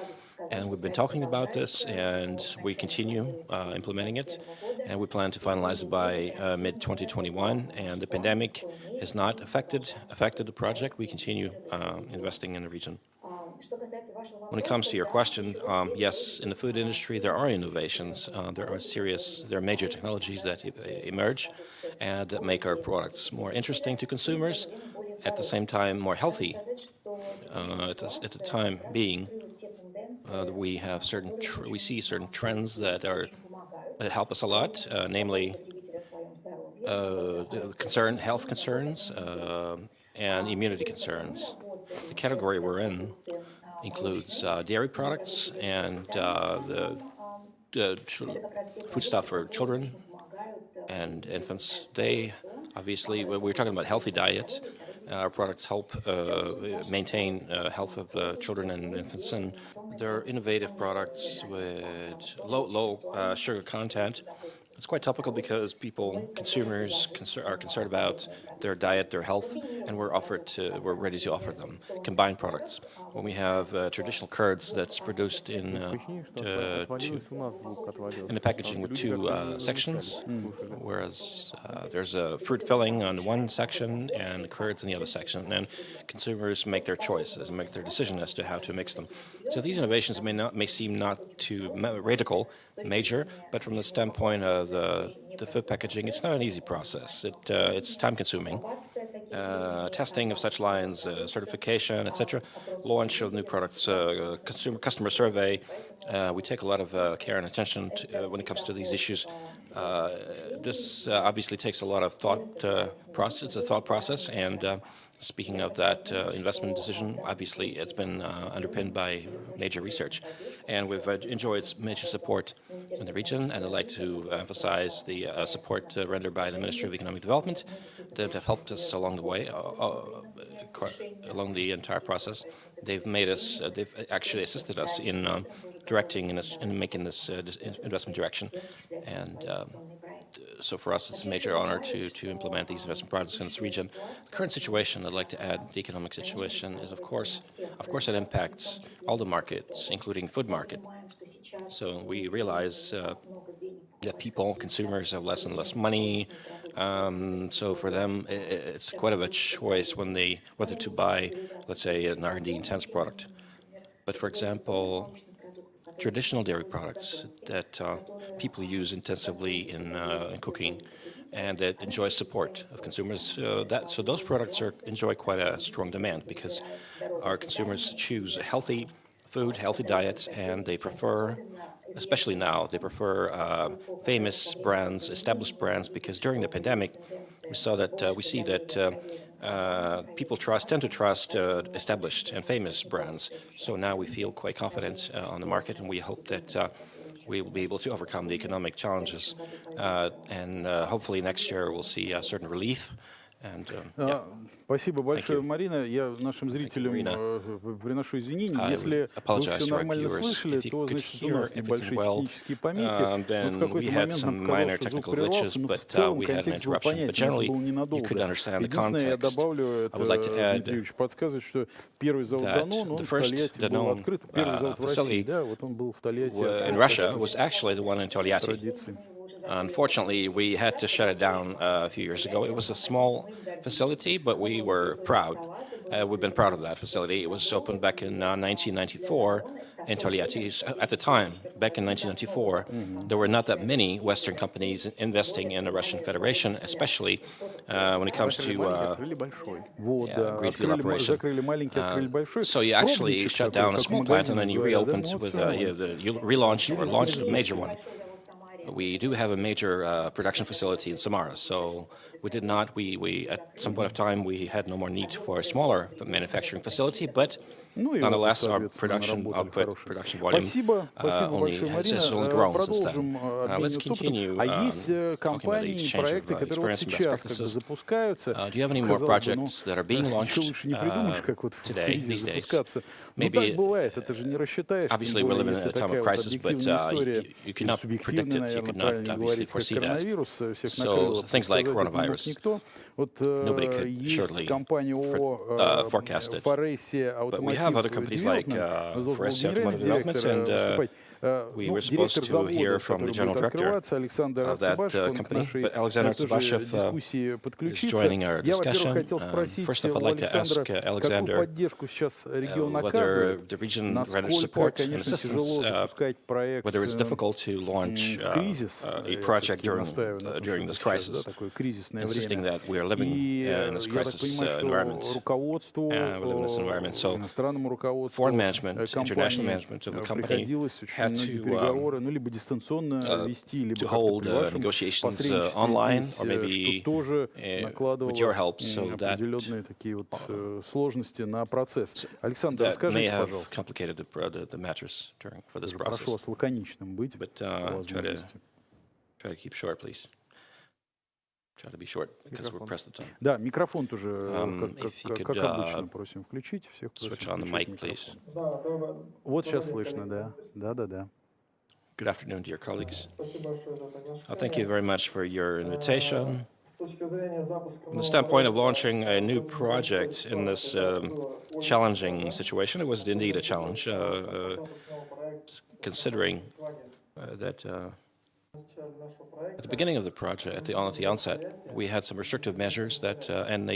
and we've been talking about this, and we continue implementing it, and we plan to finalize it by mid-2021. And the pandemic has not affected the project. We continue investing in the region. When it comes to your question, yes, in the food industry there are innovations. There are major technologies that emerge and that make our products more interesting to consumers, at the same time more healthy. At the time being, we see certain trends that help us a lot, namely health concerns and immunity concerns. The category we're in includes dairy products and the foodstuff for children and infants. Obviously, when we're talking about healthy diet, our products help maintain health of children and infants, and they're innovative products with low sugar content. It's quite topical because consumers are concerned about their diet, their health, and we're ready to offer them combined products. When we have traditional curds that's produced in the packaging with two sections, whereas there's a fruit filling on one section and the curds in the other section, and consumers make their choices and make their decision as to how to mix them. So these innovations may seem not too radical, major, but from the standpoint of the food packaging, it's not an easy process. It's time-consuming. Testing of such lines, certification, etc., launch of new products, customer survey. We take a lot of care and attention when it comes to these issues. This obviously takes a lot of thought process. It's a thought process, and speaking of that investment decision, obviously it's been underpinned by major research, and we've enjoyed major support in the region, and I'd like to emphasize the support rendered by the Ministry of Economic Development that have helped us along the way, along the entire process. They've actually assisted us in directing and making this investment direction, and so for us, it's a major honor to implement these investment projects in this region. The current situation, I'd like to add, the economic situation is, of course, it impacts all the markets, including food market. So we realize that consumers have less and less money. So for them, it's quite of a choice whether to buy, let's say, an R&D intense product. But for example, traditional dairy products that people use intensively in cooking and that enjoy support of consumers. So those products enjoy quite a strong demand because our consumers choose healthy food, healthy diets, and they prefer, especially now, famous brands, established brands, because during the pandemic, we see that people tend to trust established and famous brands. So now we feel quite confident on the market, and we hope that we will be able to overcome the economic challenges. And hopefully next year we'll see a certain relief. And, Спасибо большое, Марина. Я нашим зрителям приношу извинения. Если вы все нормально слышали, то, значит, у нас небольшие технические помехи. Но в какой-то момент нам казалось, что звук прервался, но в целом контекст был понятен, это было ненадолго. Единственное, я добавлю, это Дмитрий Юрьевич подсказывает, что первый завод Danone, он в Тольятти был открыт. Первый завод в России, да, вот он был в Тольятти. In Russia was actually the one in Tolyatti. Unfortunately, we had to shut it down a few years ago. It was a small facility, but we were proud. We've been proud of that facility. It was opened back in 1994 in Tolyatti. At the time, back in 1994, there were not that many Western companies investing in the Russian Federation, especially when it comes to greenfield operation. So you actually shut down a small plant and then you reopened you relaunched or launched a major one. We do have a major production facility in Samara, so we did not. We at some point of time we had no more need for a smaller manufacturing facility, but nonetheless, our production volume has only grown since then. Let's continue talking about the exchange of experience and best practices. Do you have any more projects that are being launched these days? Maybe, obviously, we live in a time of crisis, but you cannot predict it. You cannot obviously foresee that. So things like coronavirus, nobody could surely forecast it. But we have other companies like VIS Automotive Development, and we were supposed to hear from the general director of that company, but Alexander Tsubashev is joining our discussion. First off, I'd like to ask Alexander whether the region renders support and assistance, whether it's difficult to launch a project during this crisis, insisting that we are living in this crisis environment. We live in this environment. So foreign management, international management of the company had to hold negotiations online, or maybe with your help, so that may have complicated the matters for this process. But try to keep short, please. Try to be short, because we're pressed for time. Да, микрофон тоже, как обычно, просим включить. Switch on the mic, please. Вот сейчас слышно, да. Да. Good afternoon, dear colleagues. Thank you very much for your invitation. From the standpoint of launching a new project in this challenging situation, it was indeed a challenge, considering that at the beginning of the project, at the onset, we had some restrictive measures that, and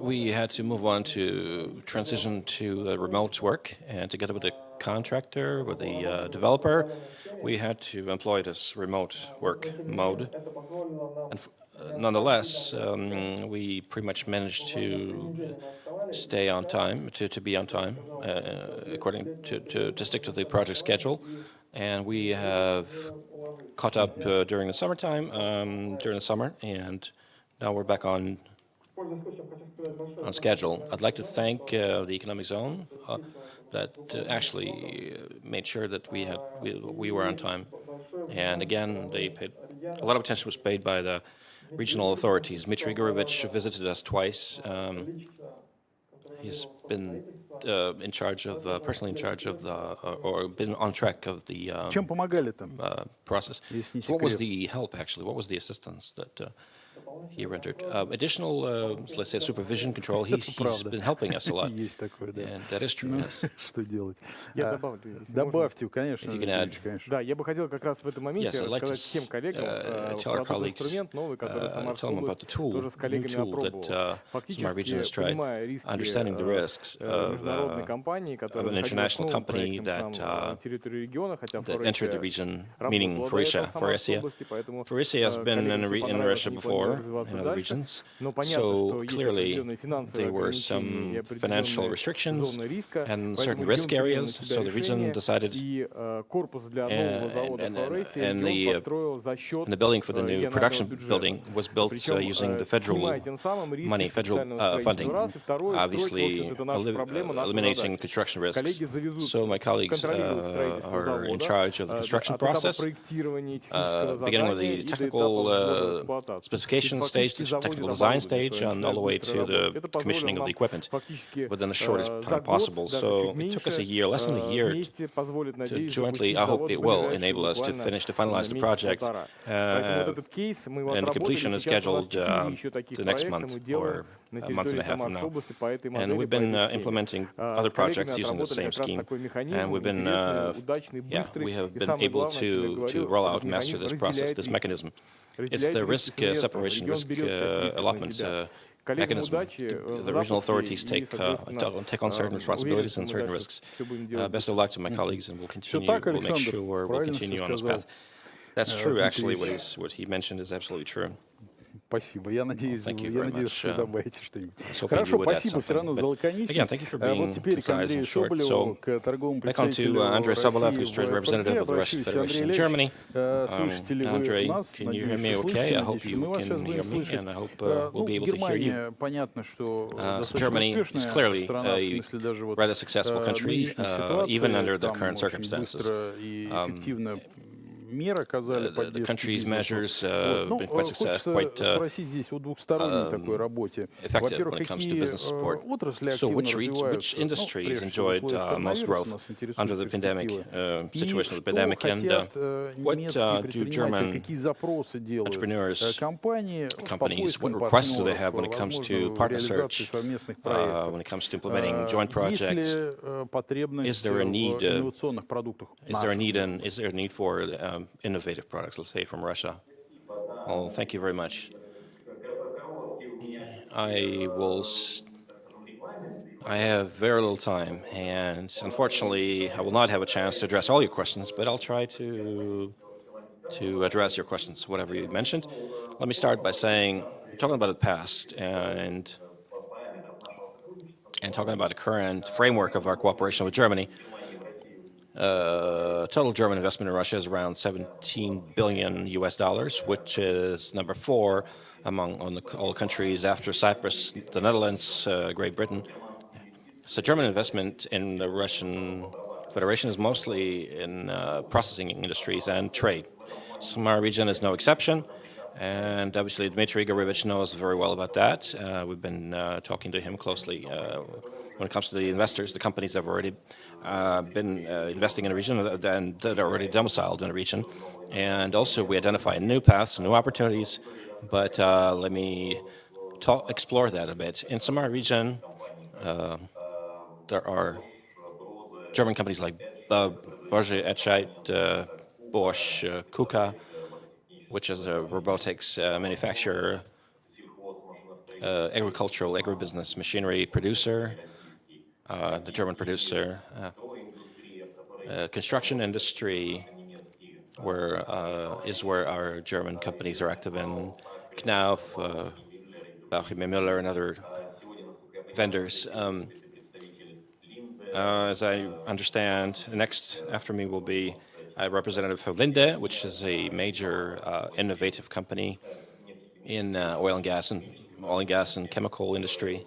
we had to move on to transition to remote work, and together with the contractor, with the developer, we had to employ this remote work mode. And nonetheless, we pretty much managed to stay on time, to be on time, according to stick to the project schedule, and we have caught up during the summertime, during the summer, and now we're back on schedule. I'd like to thank the Economic Zone that actually made sure that we were on time. And again, a lot of attention was paid by the regional authorities. Dmitry Gurovich visited us twice. He's been personally in charge of or been on track of the process. So what was the help, actually? What was the assistance that he rendered? Additional, let's say, supervision, control. He's been helping us a lot. And that is true, yes. Добавьте, конечно. If you can add. Да, я бы хотел как раз в этом моменте рассказать всем коллегам про тот инструмент новый, который Самарская область тоже с коллегами опробовала. Фактически, понимая риски международной компании, которая находилась на территории региона, хотя entered the region, meaning Faurecia. Faurecia has been in Russia before, in other regions, so clearly there were some financial restrictions and certain risk areas, so the region decided, and the building for the new production building was built using the federal money, federal funding, obviously eliminating construction risks. So my colleagues are in charge of the construction process, beginning with the technical specification stage, the technical design stage, and all the way to the commissioning of the equipment within the shortest time possible. So it took us less than a year to jointly, I hope it will enable us to finalize the project, and the completion is scheduled the next month or a month and a half from now. And we've been implementing other projects using the same scheme, and we have been able to roll out and master this process, this mechanism. It's the risk separation, risk allotment mechanism. The regional authorities take on certain responsibilities and certain risks. Best of luck to my colleagues, and we'll make sure we'll continue on this path. That's true, actually. What he mentioned is absolutely true. Спасибо. Я надеюсь, что вы добавите что-нибудь. Хорошо, спасибо все равно за лаконичность. Вот теперь к Андрею Соболеву, к торговому представителю ФРГ, обращаюсь. Андрей слышите ли вы нас? Надеюсь, слышите. Мы вас сейчас будем слышать. Германия, понятно, что достаточно успешная страна, в смысле даже вот нынешней ситуации, быстро и эффективно the country's measures have been quite effective when it comes to business support. So which industries enjoyed most growth under the pandemic situation of the pandemic, and what do German entrepreneurs, companies, what requests do they have when it comes to partner search, when it comes to implementing joint projects? Is there a need? Is there a need for innovative products, let's say, from Russia? Well, thank you very much. I have very little time, and unfortunately, I will not have a chance to address all your questions, but I'll try to address your questions, whatever you mentioned. Let me start by saying, talking about the past and talking about the current framework of our cooperation with Germany. Total German investment in Russia is around $17 billion, which is number 4 among all countries after Cyprus, the Netherlands, Great Britain. So German investment in the Russian Federation is mostly in processing industries and trade. Samara region is no exception, and obviously Dmitry Igorevich knows very well about that. We've been talking to him closely when it comes to the investors, the companies that have already been investing in a region and that are already domiciled in a region. And also we identify new paths, new opportunities, but let me explore that a bit. In Samara region, there are German companies like VOLGA, Bosch, KUKA, which is a robotics manufacturer, agricultural, agribusiness machinery producer, the German producer, construction industry, is where our German companies are active in, Knauf, Bauchime Müller, and other vendors. As I understand, next after me will be a representative for Linde, which is a major innovative company in oil and gas and chemicals industry,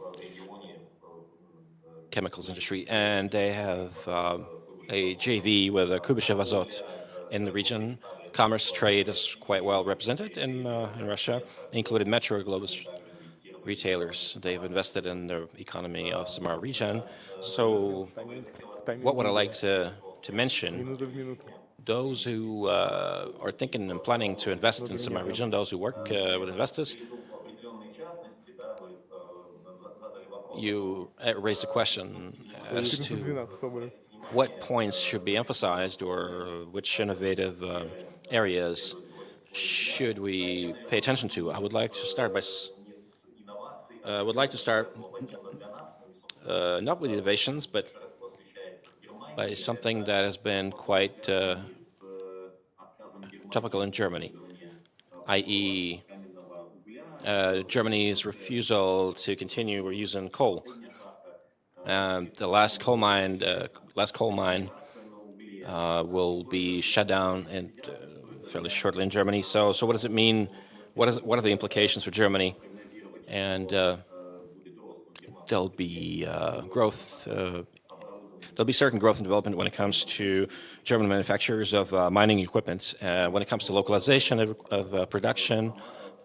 and they have a JV with Kubyshev Azot in the region. Commerce trade is quite well represented in Russia, including Metro Globus retailers. They've invested in the economy of Samara region. So what would I like to mention? Those who are thinking and planning to invest in Samara region, those who work with investors, you raised a question as to what points should be emphasized or which innovative areas should we pay attention to. I would like to start not with innovations, but by something that has been quite topical in Germany, i.e. Germany's refusal to continue using coal. The last coal mine will be shut down fairly shortly in Germany. So what does it mean? What are the implications for Germany? And there'll be growth. There'll be certain growth and development when it comes to German manufacturers of mining equipment. When it comes to localization of production,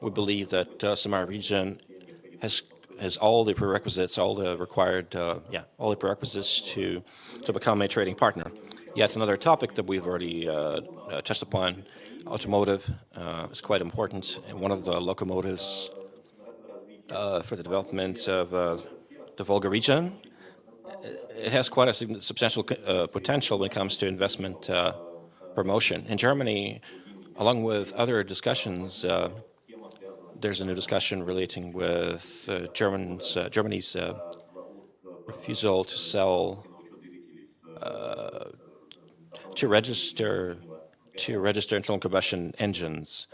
we believe that Samara region has all the prerequisites, all the prerequisites to become a trading partner. Yet another topic that we've already touched upon, automotive, is quite important, and one of the locomotives for the development of the VOLGA region. It has quite a substantial potential when it comes to investment promotion. In Germany, along with other discussions, there's a new discussion relating with Germany's refusal to sell, to register internal combustion engines.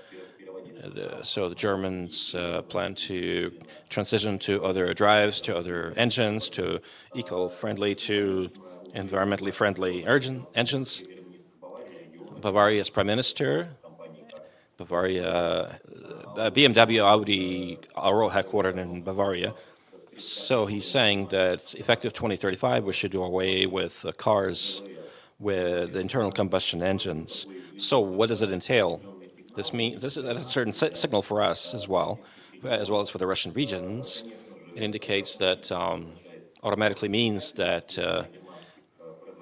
So the Germans plan to transition to other drives, to other engines, to eco-friendly, to environmentally friendly engines. Bavaria's Prime Minister, BMW, Audi are all headquartered in Bavaria. So he's saying that effective 2035, we should do away with cars with internal combustion engines. So what does it entail? This is a certain signal for us as well as for the Russian regions. It indicates that automatically means that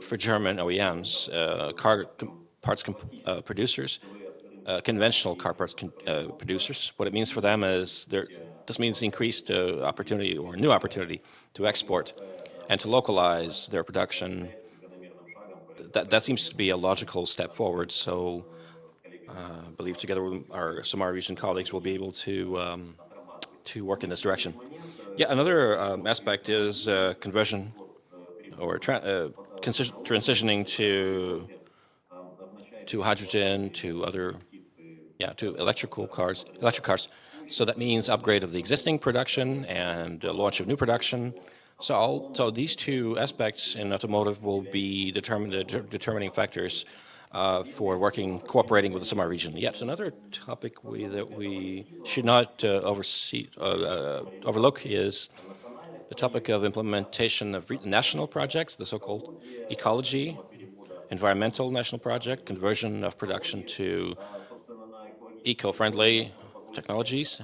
for German OEMs, parts producers, conventional car parts producers, what it means for them is this means increased opportunity or new opportunity to export and to localize their production. That seems to be a logical step forward. So I believe together with some of our region colleagues will be able to work in this direction. Yeah, another aspect is conversion or transitioning to hydrogen, to electric cars. So that means upgrade of the existing production and launch of new production. So these two aspects in automotive will be determining factors for cooperating with the Samar region. Yet another topic that we should not overlook is the topic of implementation of national projects, the so-called ecology, environmental national project, conversion of production to eco-friendly technologies.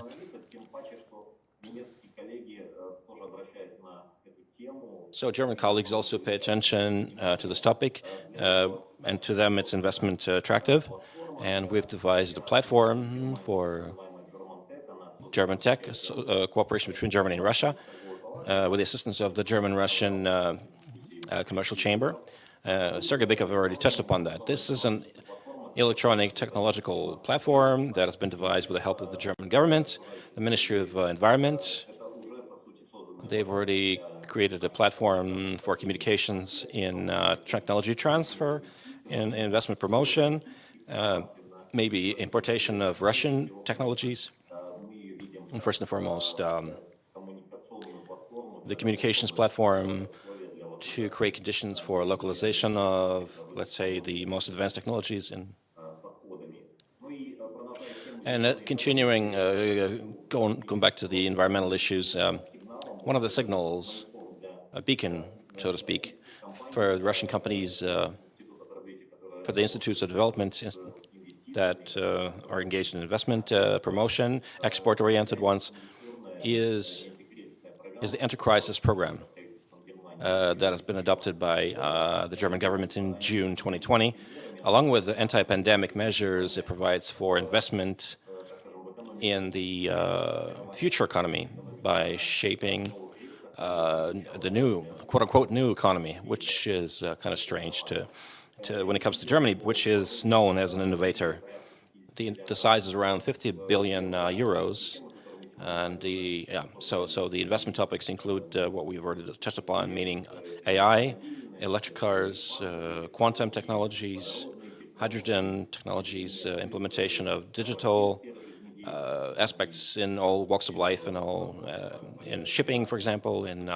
So German colleagues also pay attention to this topic, and to them it's investment attractive. And we've devised a platform for German tech, cooperation between Germany and Russia, with the assistance of the German-Russian Commercial Chamber. Sergei Bykov already touched upon that. This is an electronic technological platform that has been devised with the help of the German government, the Ministry of Environment. They've already created a platform for communications in technology transfer, in investment promotion, maybe importation of Russian technologies. And first and foremost, the communications platform to create conditions for localization of, let's say, the most advanced technologies. And continuing, going back to the environmental issues, one of the signals, a beacon, so to speak, for the Russian companies, for the institutes of development that are engaged in investment promotion, export-oriented ones, is the Anti-Crisis program that has been adopted by the German government in June 2020. Along with the anti-pandemic measures, it provides for investment in the future economy by shaping the new, quote-unquote, new economy, which is kind of strange to when it comes to Germany, which is known as an innovator. The size is around 50 billion euros. And so the investment topics include what we've already touched upon, meaning AI, electric cars, quantum technologies, hydrogen technologies, implementation of digital aspects in all walks of life, and all in shipping, for example, in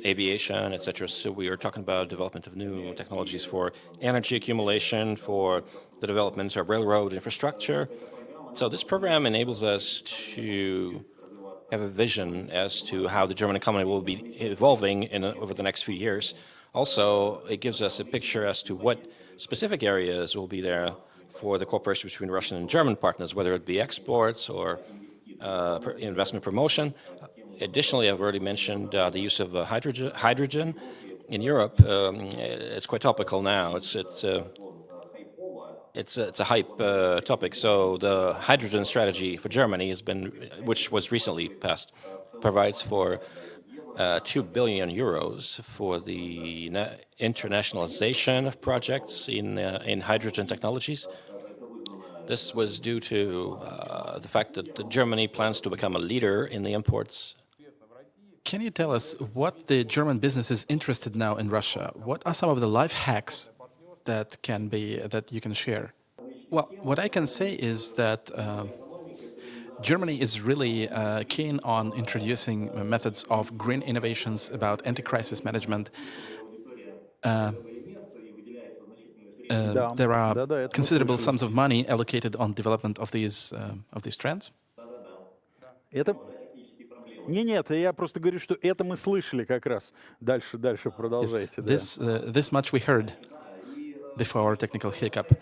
aviation, etc. So we are talking about development of new technologies for energy accumulation, for the development of railroad infrastructure. So this program enables us to have a vision as to how the German economy will be evolving over the next few years. Also, it gives us a picture as to what specific areas will be there for the cooperation between Russian and German partners, whether it be exports or investment promotion. Additionally, I've already mentioned the use of hydrogen in Europe. It's quite topical now. It's a hype topic. So the hydrogen strategy for Germany which was recently passed, provides for 2 billion euros for the internationalization of projects in hydrogen technologies. This was due to the fact that Germany plans to become a leader in the imports. Can you tell us what the German business is interested now in Russia? What are some of the life hacks that you can share? Well, what I can say is that Germany is really keen on introducing methods of green innovations about anti-crisis management. There are considerable sums of money allocated on development of these trends. Нет, я просто говорю, что это мы слышали как раз. Дальше продолжайте. This much we heard. before our technical hiccup.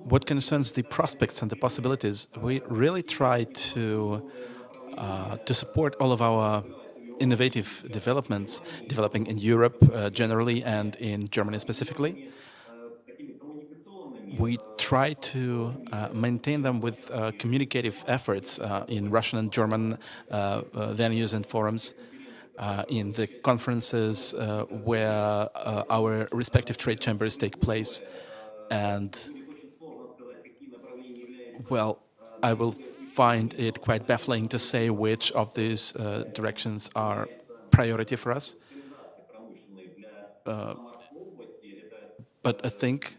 What concerns the prospects and the possibilities, we really try to support all of our innovative developments, developing in Europe generally and in Germany specifically. We try to maintain them with communicative efforts in Russian and German venues and forums, in the conferences where our respective trade chambers take place. And, well, I will find it quite baffling to say which of these directions are priority for us. But I think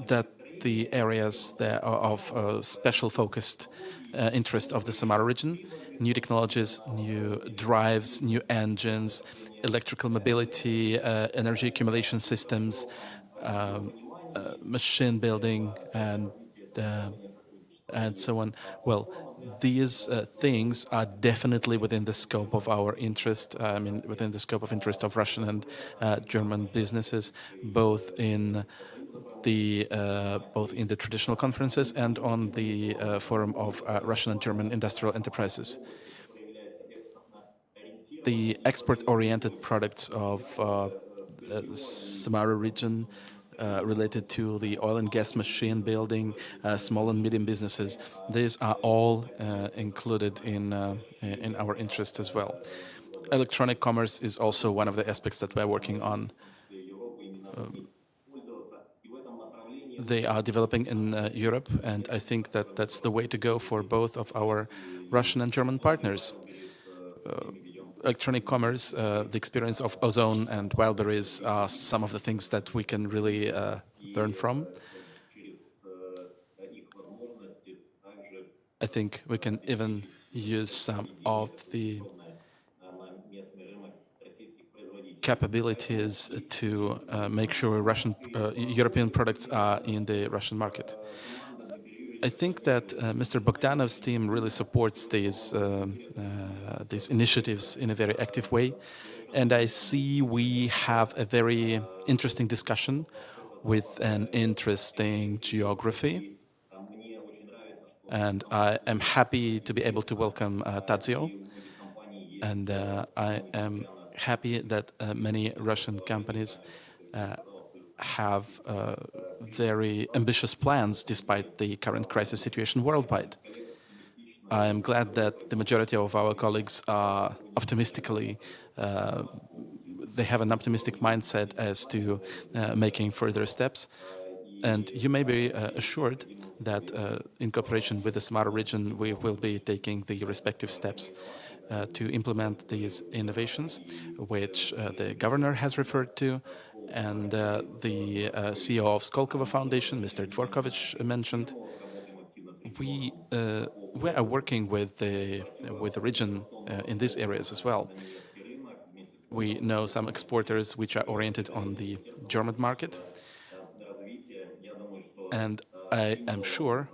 that the areas that are of special focused interest of the Samara region, new technologies, new drives, new engines, electrical mobility, energy accumulation systems, machine building, and so on. Well, these things are definitely within the scope of our interest. I mean, within the scope of interest of Russian and German businesses, both in the traditional conferences and on the forum of Russian and German industrial enterprises. The export-oriented products of Samara region related to the oil and gas machine building, small and medium businesses, these are all included in our interest as well. Electronic commerce is also one of the aspects that we're working on. They are developing in Europe, and I think that that's the way to go for both of our Russian and German partners. Electronic commerce, the experience of Ozone and Wildberries are some of the things that we can really learn from. I think we can even use some of the capabilities to make sure European products are in the Russian market. I think that Mr. Bogdanov's team really supports these initiatives in a very active way, and I see we have a very interesting discussion with an interesting geography. And I am happy to be able to welcome Tadzio, and I am happy that many Russian companies have very ambitious plans despite the current crisis situation worldwide. I am glad that the majority of our colleagues are they have an optimistic mindset as to making further steps. And you may be assured that in cooperation with the Samara region, we will be taking the respective steps to implement these innovations, which the governor has referred to, and the CEO of Skolkovo Foundation, Mr. Dvorkovich, mentioned. We are working with the region in these areas as well. We know some exporters which are oriented on the German market, and I am sure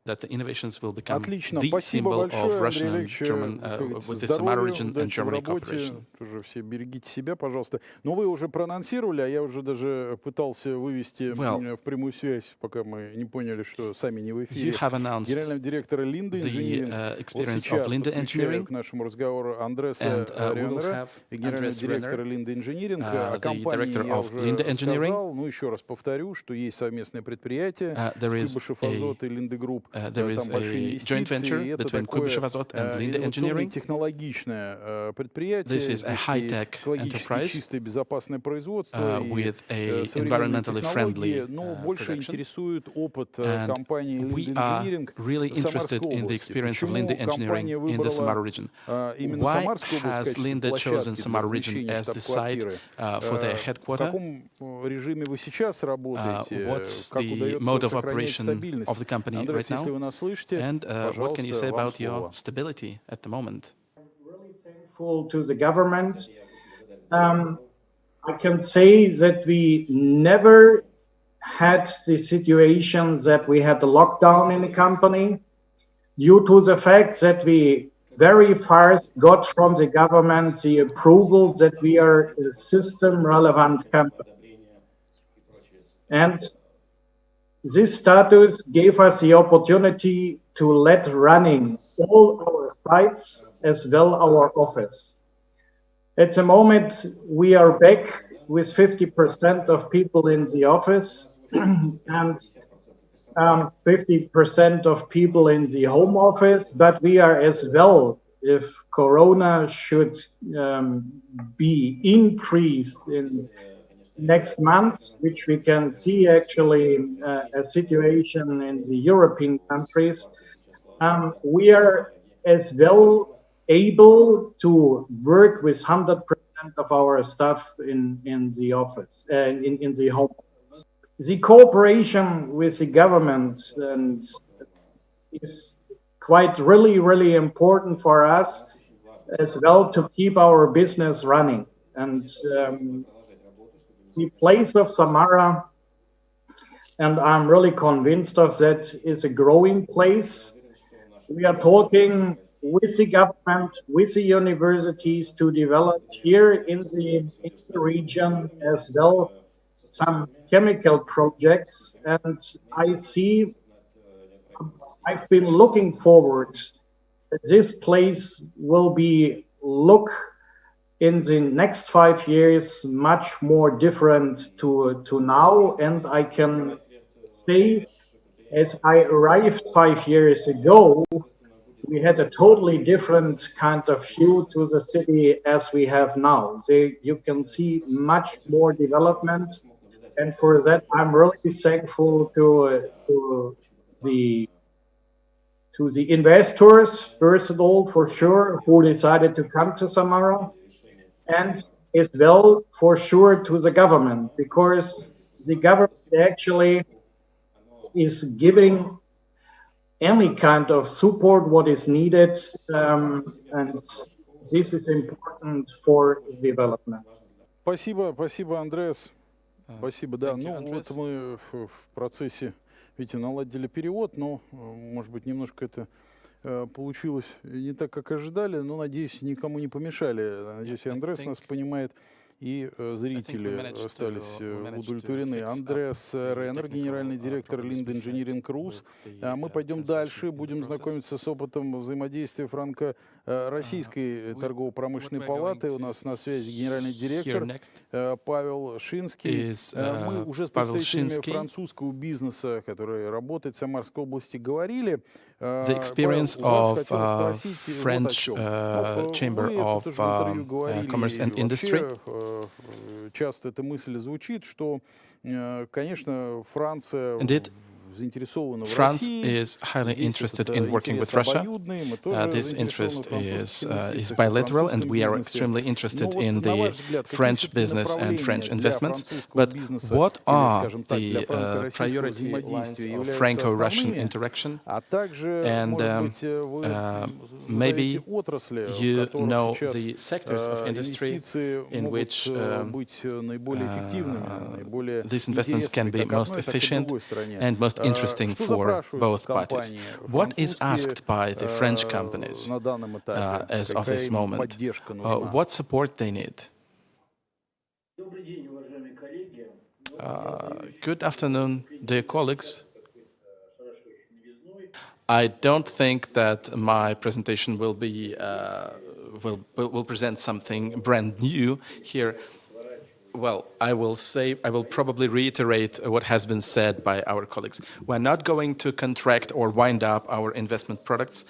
that the innovations will become the symbol of Russian and German, with the Samara region and Germany cooperation. Тоже все берегите себя, пожалуйста. Но вы уже проанонсировали, а я уже даже пытался вывести в прямую связь, пока мы не поняли, что сами не в эфире. Генерального директора Линды Engineering. Вот сейчас подключаю к нашему разговору Андреса Реннера, генерального директора Линды Engineering. О компании я уже сказал, но еще раз повторю, что есть совместное предприятие Куйбышев Азот и Линды Групп. There is a joint venture between Kuybyshev Azot and Linde Engineering. This is a high-tech enterprise with an environmentally friendly production. And we are really interested in the experience of Linde Engineering in the Samara region. Why has Linde chosen Samara region as the site for their headquarters? What's the mode of operation of the company right now? And what can you say about your stability at the moment? I'm really thankful to the government. I can say that we never had the situation that we had a lockdown in the company due to the fact that we very fast got from the government the approval that we are a system-relevant company. And this status gave us the opportunity to let running all our sites as well our office. At the moment, we are back with 50% of people in the office and 50% of people in the home office, but we are as well, if Corona should be increased in next month, which we can see actually a situation in the European countries, we are as well able to work with 100% of our staff in the office, in the home office. The cooperation with the government is quite really important for us as well to keep our business running. And the place of Samara, and I'm really convinced of that, is a growing place. We are talking with the government, with the universities to develop here in the region as well some chemical projects. And I've been looking forward that this place will be in the next 5 years much more different to now. And I can say, as I arrived 5 years ago, we had a totally different kind of view to the city as we have now. You can see much more development, and for that I'm really thankful to the investors, first of all, for sure, who decided to come to Samara, and as well, for sure, to the government, because the government actually is giving any kind of support what is needed, and this is important for development. Спасибо, Андреас. Спасибо, да. Ну, вот мы в процессе, видите, наладили перевод, но, может быть, немножко это получилось не так, как ожидали, но, надеюсь, никому не помешали. Надеюсь, и Андреас нас понимает, и зрители остались удовлетворены. Андреас Реннер, генеральный директор Lind Engineering Rus. Мы пойдем дальше, будем знакомиться с опытом взаимодействия франко-российской торгово-промышленной палаты. У нас на связи генеральный директор Павел Шинский. Мы уже с представителями французского бизнеса, который работает в Самарской области, говорили. The experience of French Chamber of Commerce and Industry. Часто эта мысль звучит, что, конечно, Франция France is highly interested in working with Russia. This interest is bilateral, and we are extremely interested in the French business and French investments. But what are the priority lines of Franco-Russian interaction? And maybe you know the sectors of industry in which these investments can be most efficient and most interesting for both parties. What is asked by the French companies as of this moment? What support they need? Good afternoon, dear colleagues. I don't think that my presentation will be will present something brand new here. Well, I will probably reiterate what has been said by our colleagues. We're not going to contract or wind up our investment products.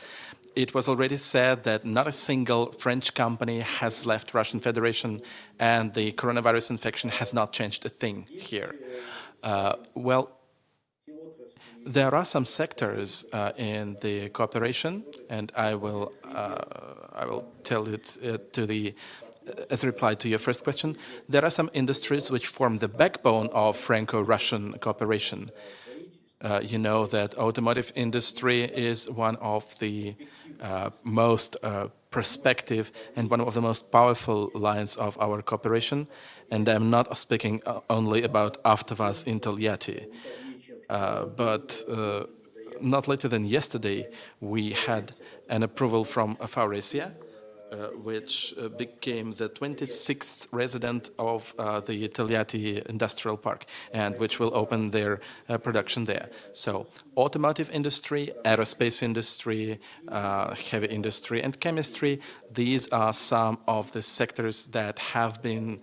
It was already said that not a single French company has left Russian Federation, and the coronavirus infection has not changed a thing here. Well, there are some sectors in the cooperation, and I will tell it as a reply to your first question. There are some industries which form the backbone of Franco-Russian cooperation. You know that automotive industry is one of the most prospective and one of the most powerful lines of our cooperation. And I'm not speaking only about AvtoVAZ Intel Yati, but not later than yesterday, we had an approval from Faurecia, which became the 26th resident of the Togliatti Industrial Park, and which will open their production there. So automotive industry, aerospace industry, heavy industry, and chemistry, these are some of the sectors that have been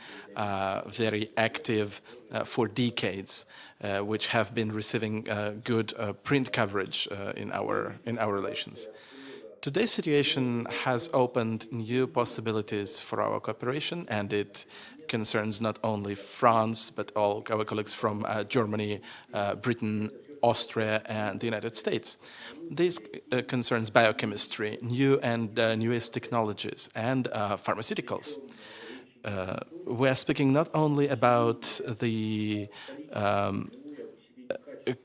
very active for decades, which have been receiving good print coverage in our relations. Today's situation has opened new possibilities for our cooperation, and it concerns not only France, but all our colleagues from Germany, Britain, Austria, and the United States. This concerns biochemistry, new and newest technologies, and pharmaceuticals. We are speaking not only about the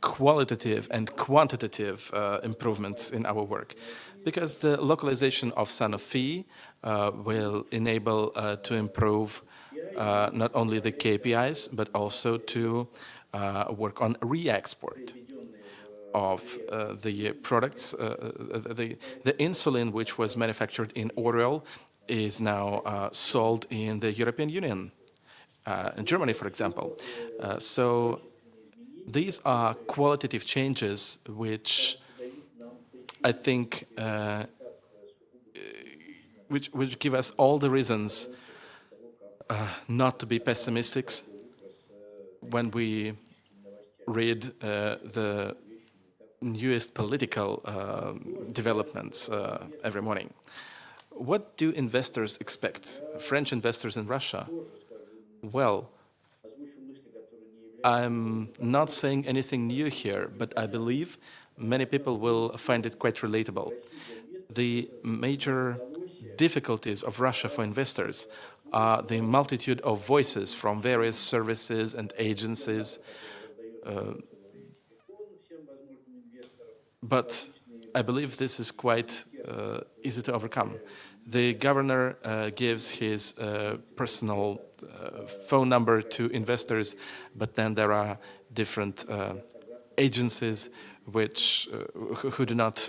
qualitative and quantitative improvements in our work, because the localization of Sanofi will enable to improve not only the KPIs, but also to work on re-export of the products. The insulin, which was manufactured in Oriol, is now sold in the European Union, in Germany, for example. So these are qualitative changes which I think which give us all the reasons not to be pessimistic when we read the newest political developments every morning. What do investors expect? French investors in Russia? Well, I'm not saying anything new here, but I believe many people will find it quite relatable. The major difficulties of Russia for investors are the multitude of voices from various services and agencies. But I believe this is quite easy to overcome. The governor gives his personal phone number to investors, but then there are different agencies which who do not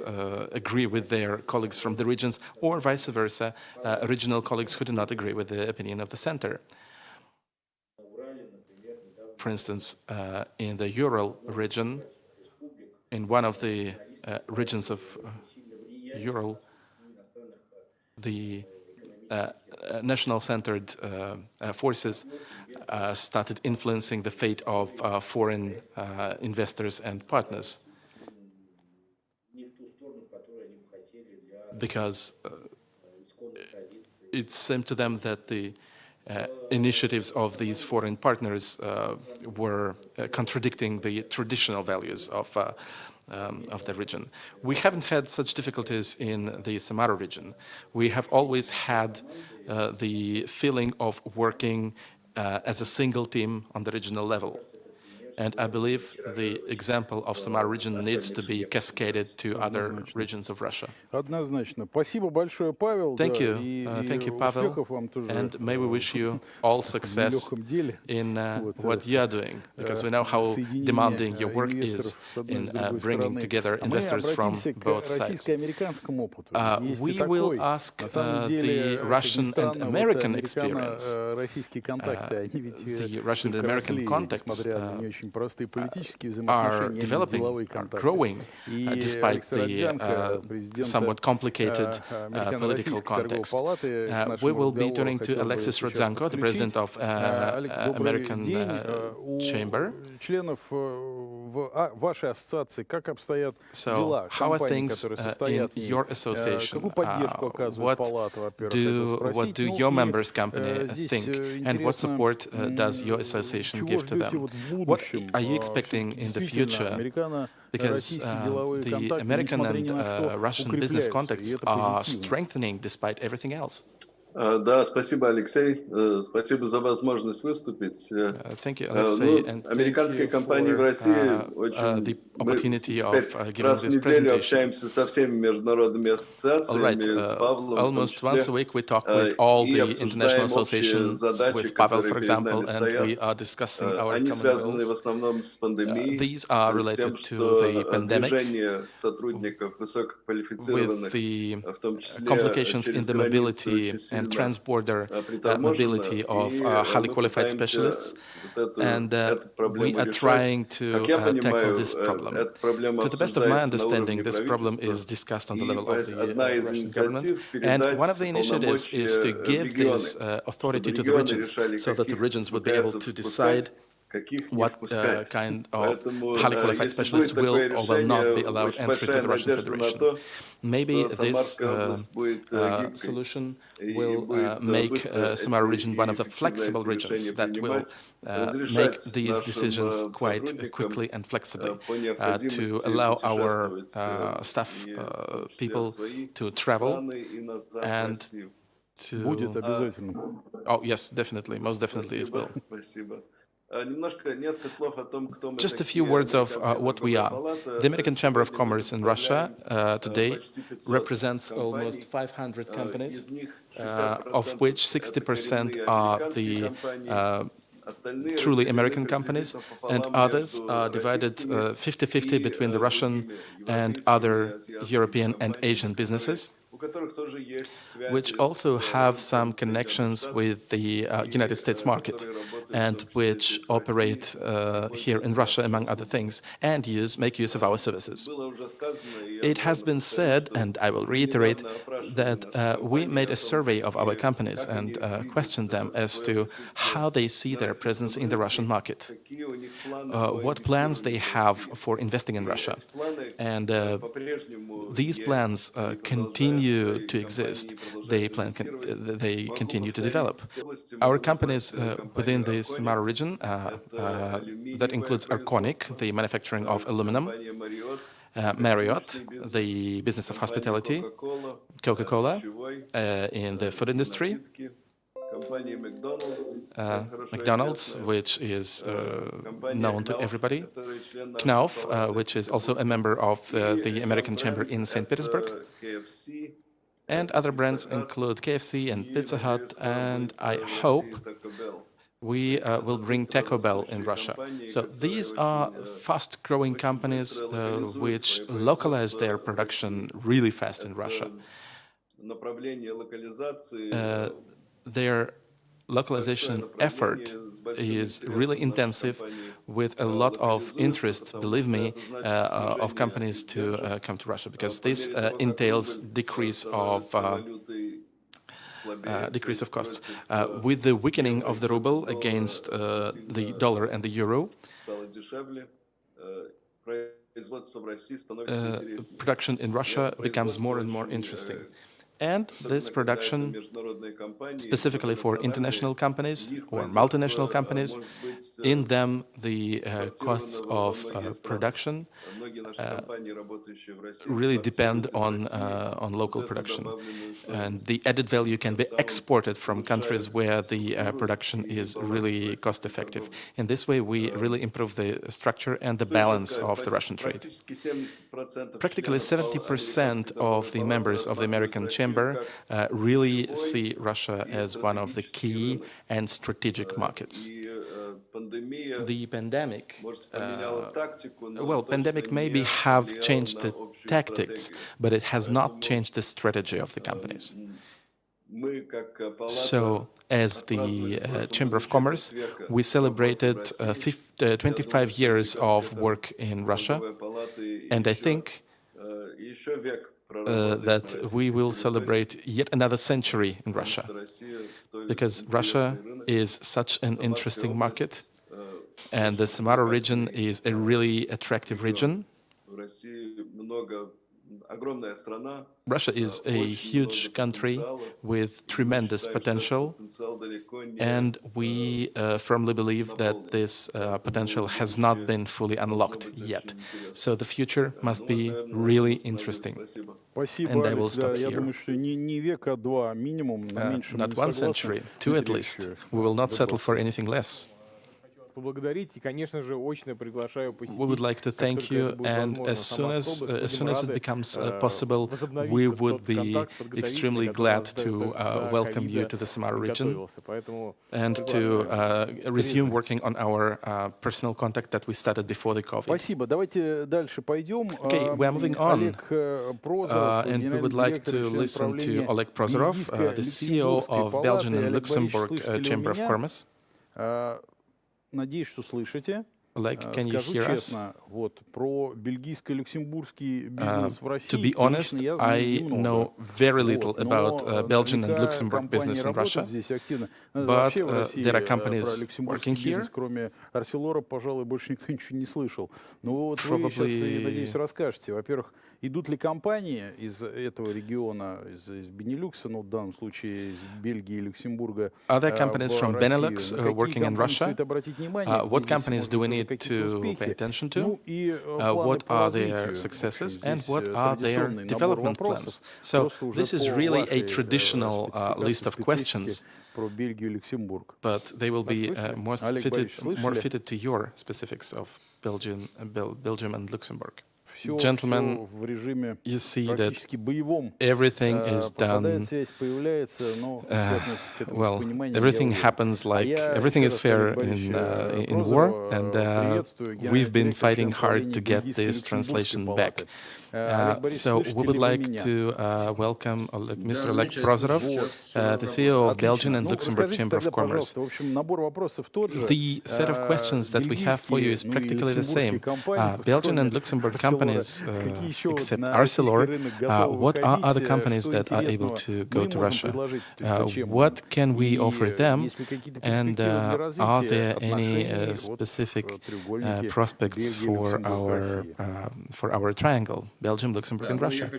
agree with their colleagues from the regions, or vice versa, regional colleagues who do not agree with the opinion of the center. For instance, in the Ural region, in one of the regions of Ural, the national-centered forces started influencing the fate of foreign investors and partners, because it seemed to them that the initiatives of these foreign partners were contradicting the traditional values of the region. We haven't had such difficulties in the Samara region. We have always had the feeling of working as a single team on the regional level. And I believe the example of Samara region needs to be cascaded to other regions of Russia. Thank you, Pavel, and may we wish you all success in what you are doing, because we know how demanding your work is in bringing together investors from both sides. We will ask the Russian and American experience. The Russian and American contacts are developing, are growing, despite the somewhat complicated political context. We will be turning to Alexis Rodzanko, the president of American Chamber. So, how are things in your association? What do your members' company think, and what support does your association give to them? What are you expecting in the future? Because the American and Russian business contacts are strengthening despite everything else. Да, спасибо, Алексей. Спасибо за возможность выступить. Thank you, Alexei, and thank Американские you компании в for России the очень... Мы opportunity теперь of giving раз в this неделю presentation. общаемся со всеми международными All right, ассоциациями, с Павлом в том almost once a числе, week we talk with all и the international обсуждаем общие associations, задачи, with Pavel, которые for перед example, нами and we стоят. are discussing our Они common связаны в goals. основном с пандемией, These are с тем, related to the что pandemic, движение сотрудников with высококвалифицированных, the в том числе complications in через the границы, mobility очень and сильно transborder приторможено, mobility of и highly мы qualified пытаемся specialists, вот and эту we проблему are решать. trying to Как я tackle понимаю, this problem. эта проблема To the best of my обсуждается на understanding, уровне this problem правительства, is discussed on the и level of the одна из Russian government. инициатив And передать one of the initiatives is to полномочия в give регионы, this authority чтобы to the регионы regions, решали, so that the каких regions would be able ВКСов to впускать, decide каких не what впускать. kind of Поэтому, highly qualified если specialists будет will такое or will not решение, be allowed очень entry to большая the Russian надежда на Federation. то, Maybe что this Самарская область будет гибкой solution и will будет make быстро Samara эти region one и of the эффективно flexible эти решения regions that will принимать, make разрешать these нашим decisions quite сотрудникам quickly and flexibly по to необходимости allow our путешествовать staff и в том числе в people свои to travel страны и назад в and Россию. Будет to... обязательно. Oh, yes, definitely. Most definitely it will. Спасибо. Несколько слов о том, кто мы Just a few такие. words of Американская what we торговая are. палата. The American Chamber of Сегодня мы Commerce in Russia представляем today почти 500 represents компаний. almost 500 companies, Из них of which 60% это are коренные the американские компании. Остальные truly разделены American companies, and пополам others между are divided российскими 50-50 и between the Russian другими and европейскими other и азиатскими European and компаниями, Asian businesses, у которых тоже есть which связи also с have some рынком Соединенных connections Штатов with the и United States market, которые работают в and том числе which здесь в России. operate here in Russia, among other things, and make use of our services. Было уже сказано, и я It has снова been повторю, said, что and I will reiterate, that we made a survey of our companies and questioned them as to how they see their presence in the Russian market, какие у них планы по what plans they инвестированию в have Россию. for investing in Russia. Эти планы And по-прежнему these есть, plans они continue продолжают, to и exist. компании продолжают They инвестировать. continue to Могу develop. повторить, в области Our могу companies назвать компанию within the Arconic. Samara region, Это that includes Arconic, производство, the manufacturing of aluminum, компания Marriott, Marriott, бизнес, the business of hospitality, Coca-Cola, Coca-Cola пищевой, in the food industry, напитки, компания McDonald's, хорошо McDonald's, известная, which is компания known to Knauf, everybody, которая член нашей Knauf, палаты which is в also a Петербурге, member of и the American Chamber бренд in St. это Petersburg. KFC, And other brands include KFC and Pizza Hut, and I hope we will bring Taco Bell in Russia. So these are fast-growing companies which localize their production really fast in Russia. Their localization effort is really intensive, with a lot of interest, believe me, of companies to come to Russia, because this entails decrease of costs. With the weakening of the ruble against the dollar and the euro, production in Russia becomes more and more interesting. And this production, specifically for international companies or multinational companies, in them the costs of production really depend on local production. And the added value can be exported from countries where the production is really cost effective. In this way, we really improve the structure and the balance of the Russian trade. Practically 70% of the members of the American Chamber really see Russia as one of the key and strategic markets. The pandemic, pandemic maybe have changed the tactics, but it has not changed the strategy of the companies. So, as the Chamber of Commerce, we celebrated 25 years of work in Russia, and I think that we will celebrate yet another century in Russia, because Russia is such an interesting market, and the Samara region is a really attractive region. Russia is a huge country with tremendous potential, and we firmly believe that this potential has not been fully unlocked yet. So the future must be really interesting. And I will stop here. Not 1 century, 2 at least. We will not settle for anything less. We would like to thank you, and as soon as it becomes possible, we would be extremely glad to welcome you to the Samara region and to resume working on our personal contact that we started before the COVID. Okay, we are moving on, and we would like to listen to Oleg Prozorov, the CEO of Belgian and Luxembourg Chamber of Commerce. Надеюсь, что слышите. Can you hear us? Вот, про бельгийско-люксембургский бизнес в России. To be honest, I know very little about Belgian and Luxembourg business in Russia, but there are companies working here. Кроме Арселора, пожалуй, больше никто ничего не слышал. Но вот вы сейчас, я надеюсь, расскажете. Во-первых, идут ли компании из этого региона, из Бенилюкса, ну, в данном случае из Бельгии и Люксембурга, Are there companies from Benelux working in Russia? What companies do we need to pay attention to? What are their successes and what are their development plans? So this is really a traditional list of questions, but they will be more fitted to your specifics of Belgium and Luxembourg. Gentlemen, you see that everything is done, well, everything happens like, everything is fair in war, and we've been fighting hard to get this translation back. So we would like to welcome Mr. Oleg Prozorov, the CEO of Belgian and Luxembourg Chamber of Commerce. The set of questions that we have for you is practically the same. Belgian and Luxembourg companies, except Arcelor, what are other companies that are able to go to Russia? What can we offer them? And are there any specific prospects for our triangle? Belgium, Luxembourg, and Russia.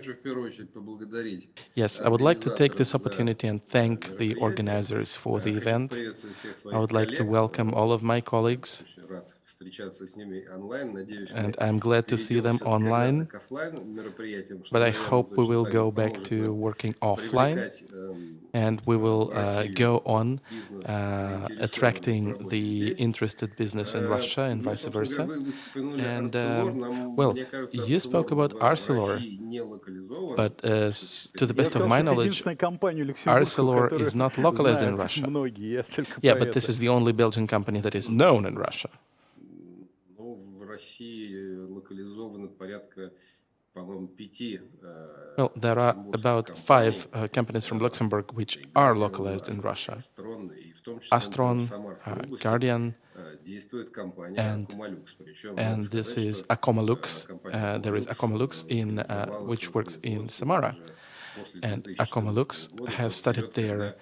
Yes, I would like to take this opportunity and thank the organizers for the event. I would like to welcome all of my colleagues, and I'm glad to see them online, but I hope we will go back to working offline, and we will go on attracting the interested business in Russia and vice versa. And, well, you spoke about Arcelor, but to the best of my knowledge, Arcelor is not localized in Russia. Yeah, but this is the only Belgian company that is known in Russia. Well, there are about 5 companies from Luxembourg which are localized in Russia. Astron, Guardian, and this is Acomalux. There is Acomalux which works in Samara. And Acomalux has started their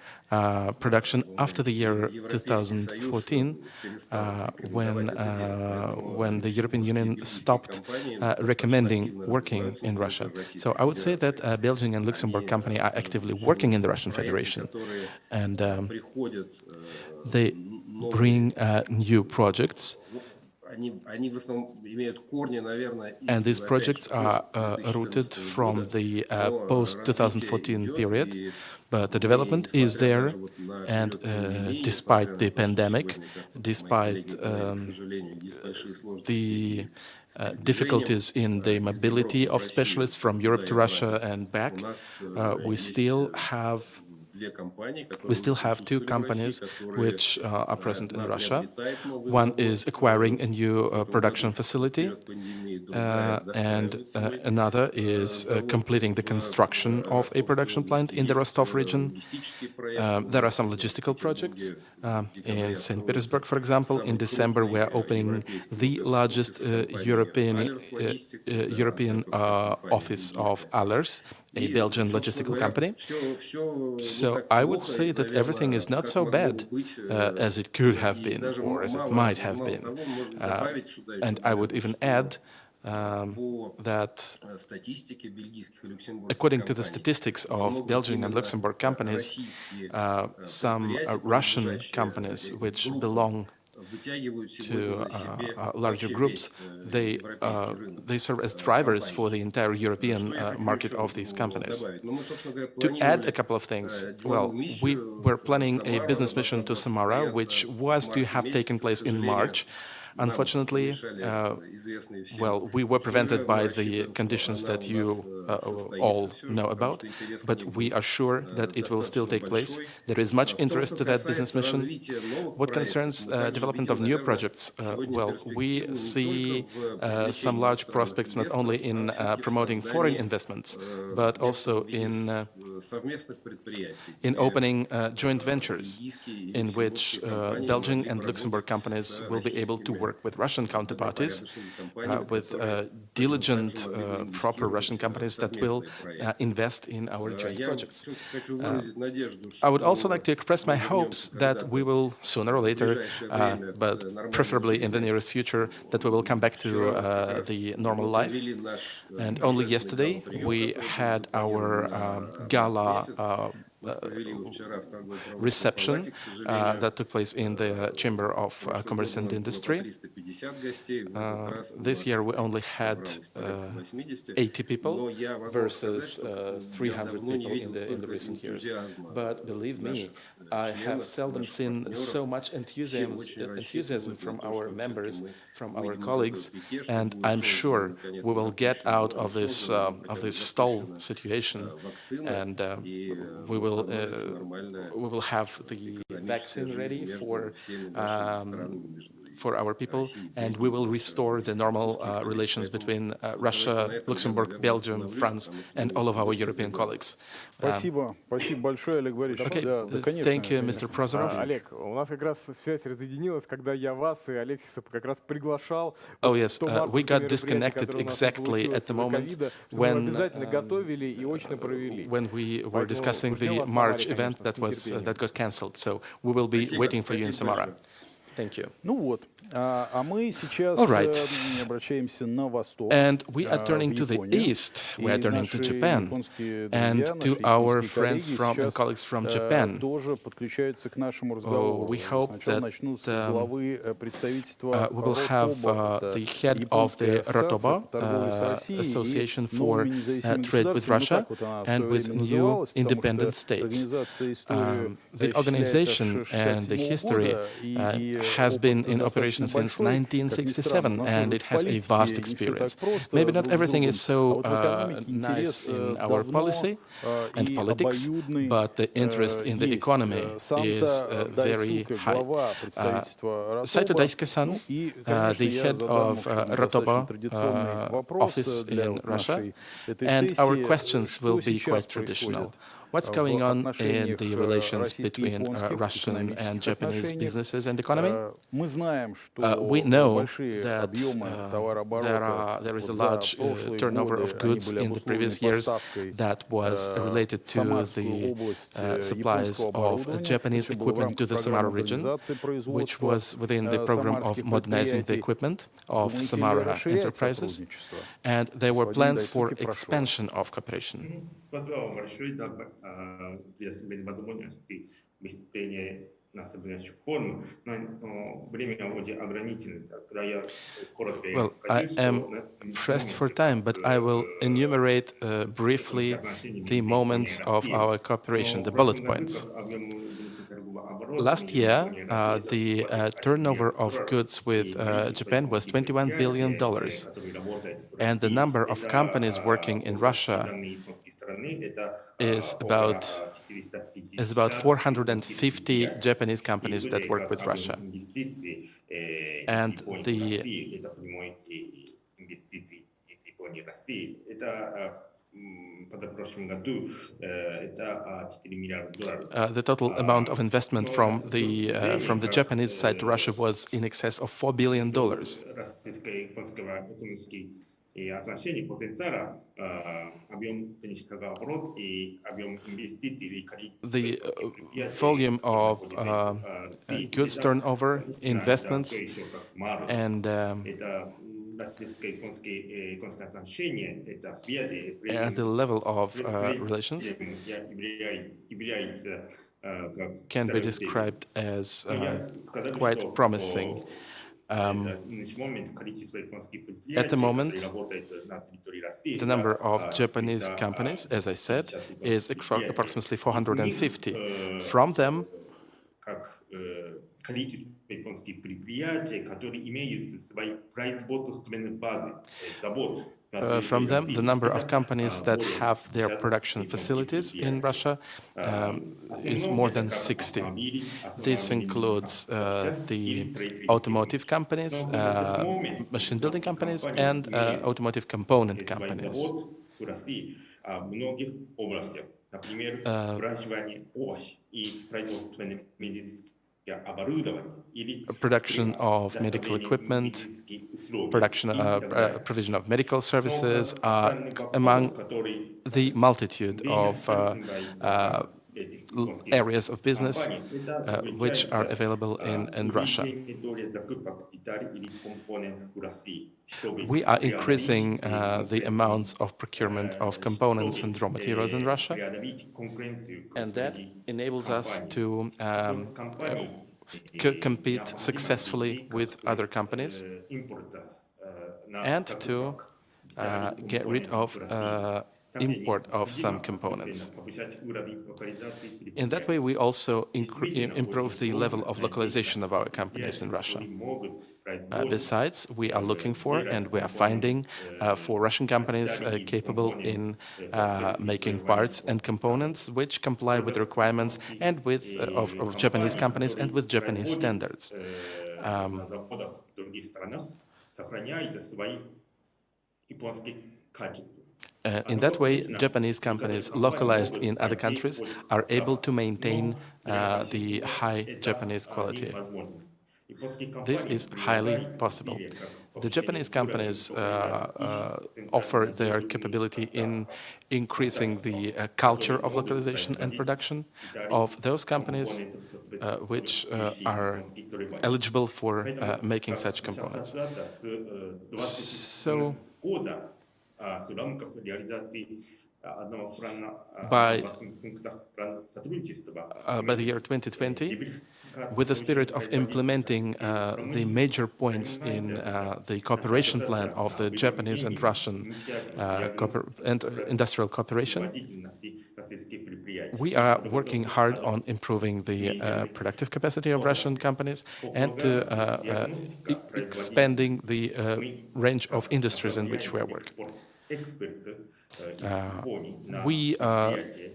production after the year 2014, when the European Union stopped recommending working in Russia. So I would say that Belgian and Luxembourg company are actively working in the Russian Federation, and they bring new projects. And these projects are rooted from the post-2014 period, but the development is there, and despite the pandemic, despite the difficulties in the mobility of specialists from Europe to Russia and back, we still have 2 companies which are present in Russia. One is acquiring a new production facility, and another is completing the construction of a production plant in the Rostov region. There are some logistical projects. In St. Petersburg, for example, in December we are opening the largest European office of Allers, a Belgian logistical company. So I would say that everything is not so bad as it could have been, or as it might have been. And I would even add that according to the statistics of Belgian and Luxembourg companies, some Russian companies which belong to larger groups, they serve as drivers for the entire European market of these companies. To add a couple of things, well, we were planning a business mission to Samara, which was to have taken place in March. Unfortunately, well, we were prevented by the conditions that you all know about, but we are sure that it will still take place. There is much interest to that business mission. What concerns development of new projects, well, we see some large prospects not only in promoting foreign investments, but also in opening joint ventures in which Belgian and Luxembourg companies will be able to work with Russian counterparties, with diligent, proper Russian companies that will invest in our joint projects. I would also like to express my hopes that we will sooner or later, but preferably in the nearest future, that we will come back to the normal life. And only yesterday we had our gala reception that took place in the Chamber of Commerce and Industry. This year we only had 80 people versus 300 people in the recent years. But believe me, I have seldom seen so much enthusiasm from our members, from our colleagues, and I'm sure we will get out of this stall situation, and we will have the vaccine ready for our people, and we will restore the normal relations between Russia, Luxembourg, Belgium, France, and all of our European colleagues. Спасибо большое, Олег Борисович. Okay, thank you, Mr. Prozorov. Олег, у нас как раз связь разъединилась, когда я вас и Алексиса как раз приглашал. Oh yes, we got disconnected exactly at the moment when we were discussing the March event that got cancelled. So we will be waiting for you in Samara. Thank you. Ну вот, а мы сейчас обращаемся на восток. And we are turning to the east. We are turning to Japan, and to our friends and colleagues from Japan. We hope that we will have the head of the Rotoba Association for Trade with Russia and with new independent states. The organization and the history has been in operation since 1967, and it has a vast experience. Maybe not everything is so nice in our policy and politics, but the interest in the economy is very high. Saito Daisuke-san, the head of Rotoba office in Russia, and our questions will be quite traditional. What's going on in the relations between Russian and Japanese businesses and economy? We know that there is a large turnover of goods in the previous years that was related to the supplies of Japanese equipment to the Samara region, which was within the program of modernizing the equipment of Samara Enterprises, and there were plans for expansion of cooperation. Well, I am pressed for time, but I will enumerate briefly the moments of our cooperation, the bullet points. Last year, the turnover of goods with Japan was $21 billion, and the number of companies working in Russia is about 450 Japanese companies that work with Russia. And the total amount of investment from the Japanese side to Russia was in excess of $4 billion. The volume of goods turnover, investments, and the level of relations can be described as quite promising. At the moment, the number of Japanese companies, as I said, is approximately 450. From them, the number of companies that have their production facilities in Russia is more than 60. This includes the automotive companies, machine building companies, and automotive component companies. Production of medical equipment, provision of medical services are among the multitude of areas of business which are available in Russia. We are increasing the amounts of procurement of components and raw materials in Russia, and that enables us to compete successfully with other companies and to get rid of import of some components. In that way, we also improve the level of localization of our companies in Russia. Besides, we are looking for and we are finding for Russian companies capable in making parts and components which comply with the requirements and with of Japanese companies and with Japanese standards. In that way, Japanese companies localized in other countries are able to maintain the high Japanese quality. This is highly possible. The Japanese companies offer their capability in increasing the culture of localization and production of those companies which are eligible for making such components. So, by the year 2020, with the spirit of implementing the major points in the cooperation plan of the Japanese and Russian industrial cooperation, we are working hard on improving the productive capacity of Russian companies and to expanding the range of industries in which we are working. We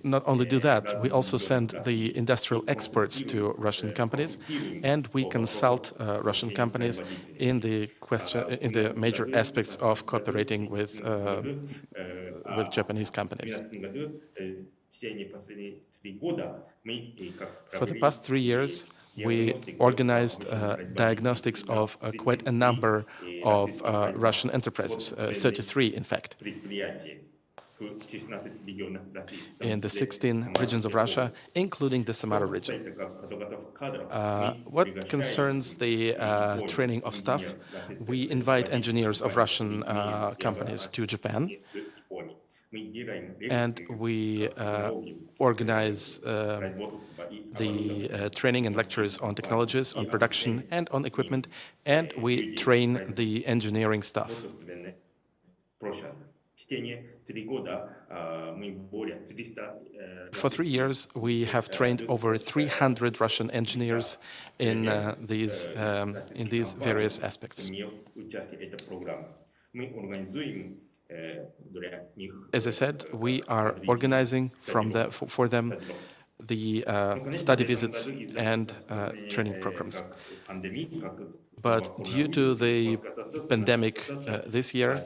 not only do that, we also send the industrial experts to Russian companies, and we consult Russian companies in the major aspects of cooperating with Japanese companies. For the past 3 years, we organized diagnostics of quite a number of Russian enterprises, 33 in fact, in the 16 regions of Russia, including the Samara region. What concerns the training of staff, we invite engineers of Russian companies to Japan, and we organize the training and lectures on technologies, on production, and on equipment, and we train the engineering staff. For 3 years, we have trained over 300 Russian engineers in these various aspects. As I said, we are organizing for them the study visits and training programs. But due to the pandemic this year,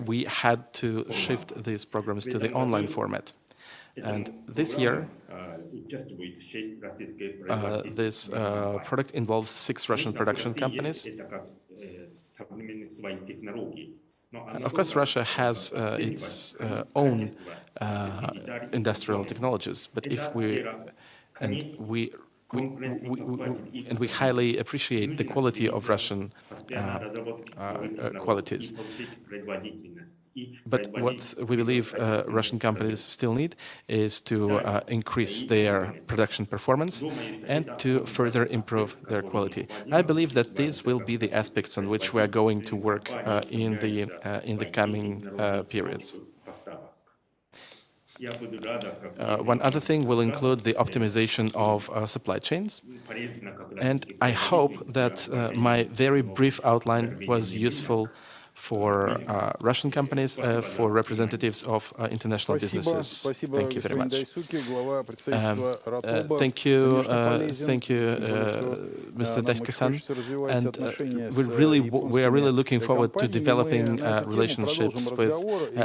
we had to shift these programs to the online format. And this year, this product involves 6 Russian production companies. Of course, Russia has its own industrial technologies, but if we we highly appreciate the quality of Russian qualities. But what we believe Russian companies still need is to increase their production performance and to further improve their quality. I believe that these will be the aspects on which we are going to work in the coming periods. One other thing will include the optimization of supply chains. And I hope that my very brief outline was useful for Russian companies, for representatives of international businesses. Thank you very much. Thank you, Mr. Dasko-san. And we are really looking forward to developing relationships with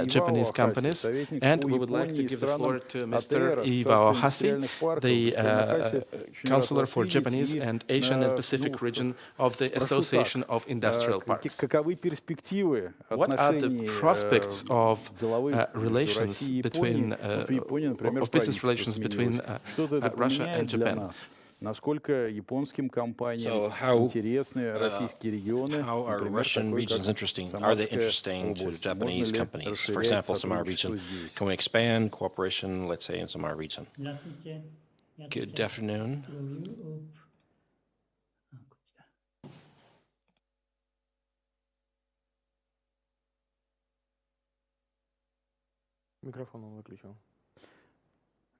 Japanese companies. And we would like to give the floor to Mr. Iwao Hasi, the Counselor for Japanese and Asian and Pacific region of the Association of Industrial Parks. What are the prospects of relations between of business relations between Russia and Japan? So how are Russian regions interesting? Are they interesting to Japanese companies? For example, Samara region. Can we expand cooperation, let's say, in Samara region? Good afternoon. Микрофон он выключил.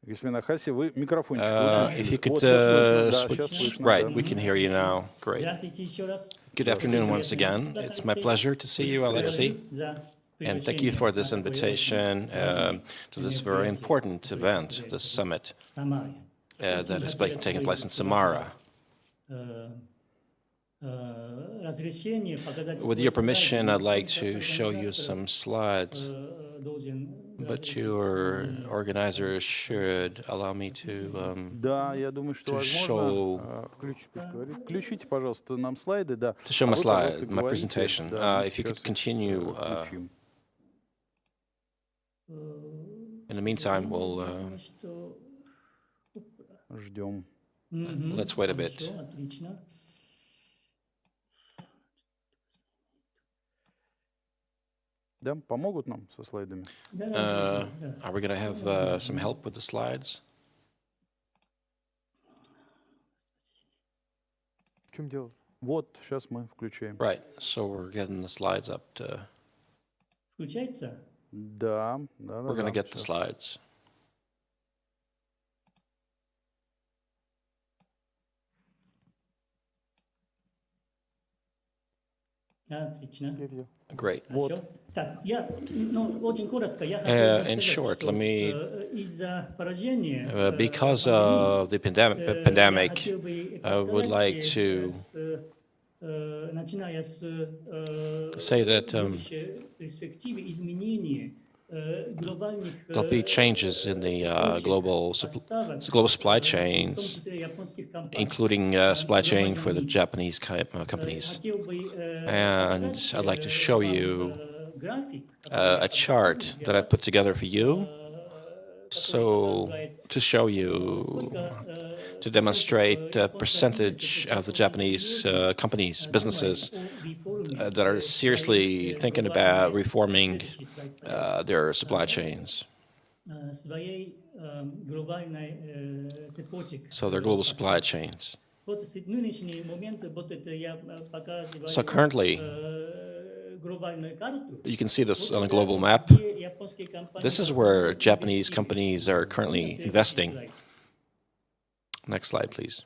If you could switch, right, we can hear you now. Great. Good afternoon once again. It's my pleasure to see you, Alexei. And thank you for this invitation to this very important event, the summit that is taking place in Samara. With your permission, I'd like to show you some slides, but your organizers should allow me to show my slide, my presentation. If you could continue. In the meantime, we'll let's wait a bit. Are we going to have some help with the slides? Right, so we're getting the slides up to... We're going to get the slides. Great. In short, let me, because of the pandemic, I would like to say that there'll be changes in the global supply chains, including supply chain for the Japanese companies. And I'd like to show you a chart that I put together for you, so to show you, to demonstrate a percentage of the Japanese companies, businesses that are seriously thinking about reforming their supply chains. So their global supply chains. So currently, you can see this on a global map. This is where Japanese companies are currently investing. Next slide, please.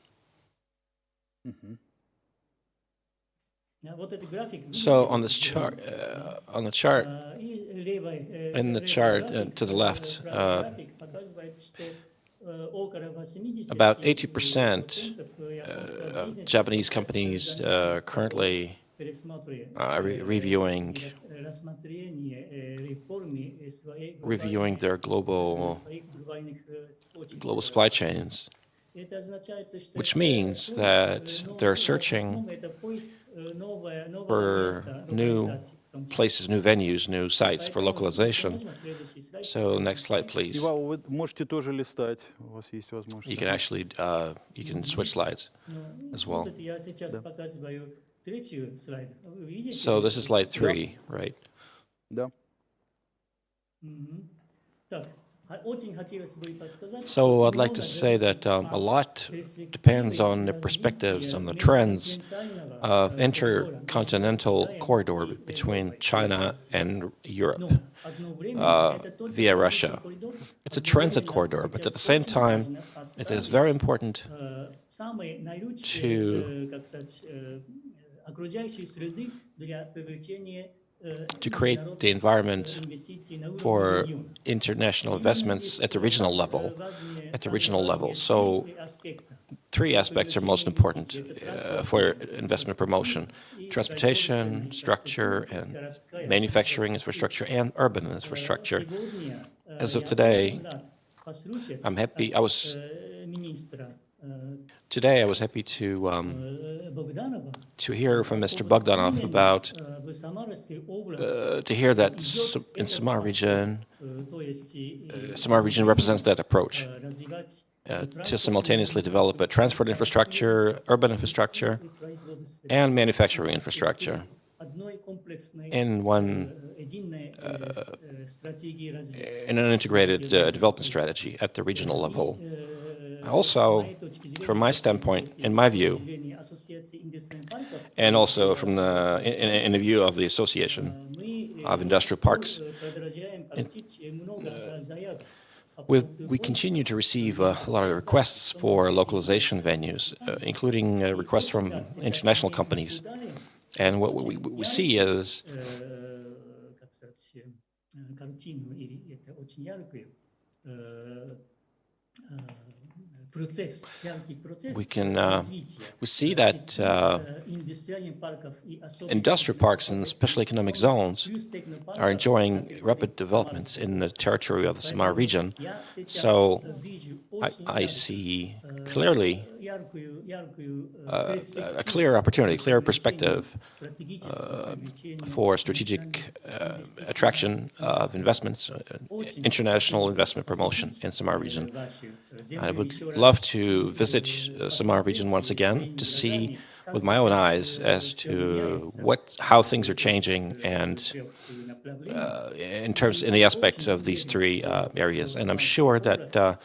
So on this chart, in the chart to the left, about 80% of Japanese companies currently reviewing their global supply chains, which means that they're searching for new places, new venues, new sites for localization. So next slide, please. You can actually you can switch slides as well. So this is slide 3, right? So I'd like to say that a lot depends on the perspectives, on the trends of intercontinental corridor between China and Europe via Russia. It's a transit corridor, but at the same time, it is very important to create the environment for international investments at the regional level. So 3 aspects are most important for investment promotion: transportation, structure, and manufacturing infrastructure, and urban infrastructure. As of today, I'm happy. I was happy to hear from Mr. Bogdanov about to hear that in Samar region represents that approach to simultaneously develop a transport infrastructure, urban infrastructure, and manufacturing infrastructure in in an integrated development strategy at the regional level. Also, from my standpoint, in my view, and also from in the view of the Association of Industrial Parks, we continue to receive a lot of requests for localization venues, including requests from international companies. And what we see is we see that industrial parks and special economic zones are enjoying rapid developments in the territory of the Samar region. So I see clearly a clear opportunity, clear perspective for strategic attraction of investments, international investment promotion in Samar region. I would love to visit Samar region once again to see with my own eyes as to how things are changing and in the aspects of these 3 areas. And I'm sure that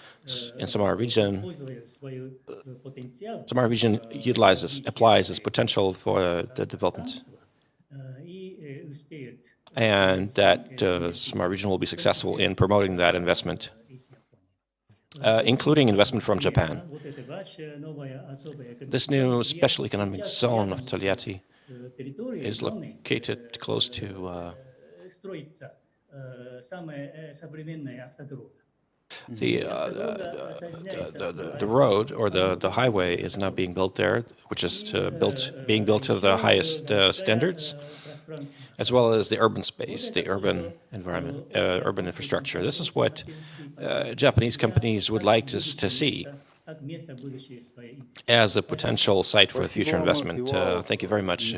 in Samar region applies its potential for the development, and that Samar region will be successful in promoting that investment, including investment from Japan. This new special economic zone of Tolyatti is located close to the road or the highway is now being built there, which is being built to the highest standards, as well as the urban space, the urban environment, urban infrastructure. This is what Japanese companies would like to see as a potential site for future investment. Thank you very much,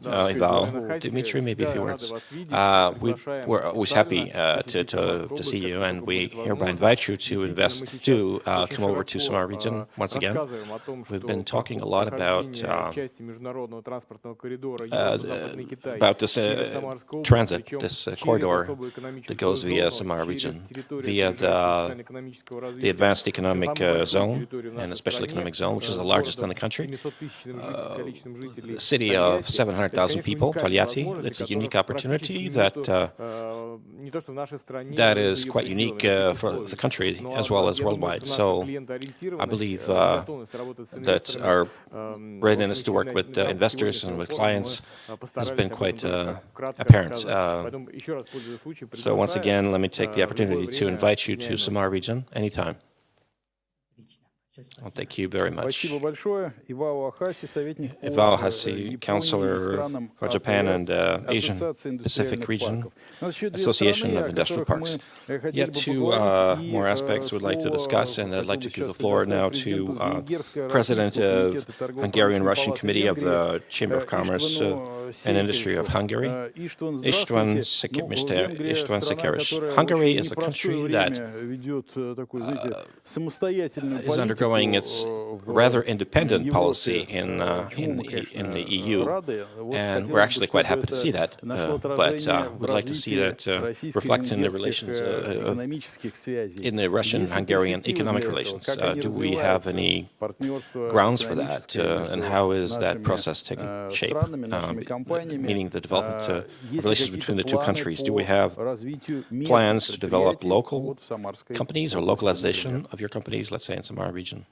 Ivo. Dimitri, maybe a few words. We're always happy to see you, and we hereby invite you to come over to Samar region once again. We've been talking a lot about this transit, this corridor that goes via Samar region, via the advanced economic zone and a special economic zone, which is the largest in the country. A city of 700,000 people, Tolyatti. It's a unique opportunity that is quite unique for the country as well as worldwide. So I believe that our readiness to work with investors and with clients has been quite apparent. So once again, let me take the opportunity to invite you to Samar region anytime. Well, thank you very much. Спасибо большое. Ивао Hasi, Counselor for Japan and Asian Pacific Region Association of Industrial Parks. Yet two more aspects we'd like to discuss, and I'd like to give the floor now to President of Hungarian-Russian Committee of the Chamber of Commerce and Industry of Hungary, István Szekeres. Hungary is a country that is undergoing its rather independent policy in the EU, and we're actually quite happy to see that. But we'd like to see that reflect in the relations in the Russian-Hungarian economic relations. Do we have any grounds for that, and how is that process taking shape? Meaning the development of relations between the two countries. Do we have plans to develop local companies or localization of your companies, let's say in Samara region?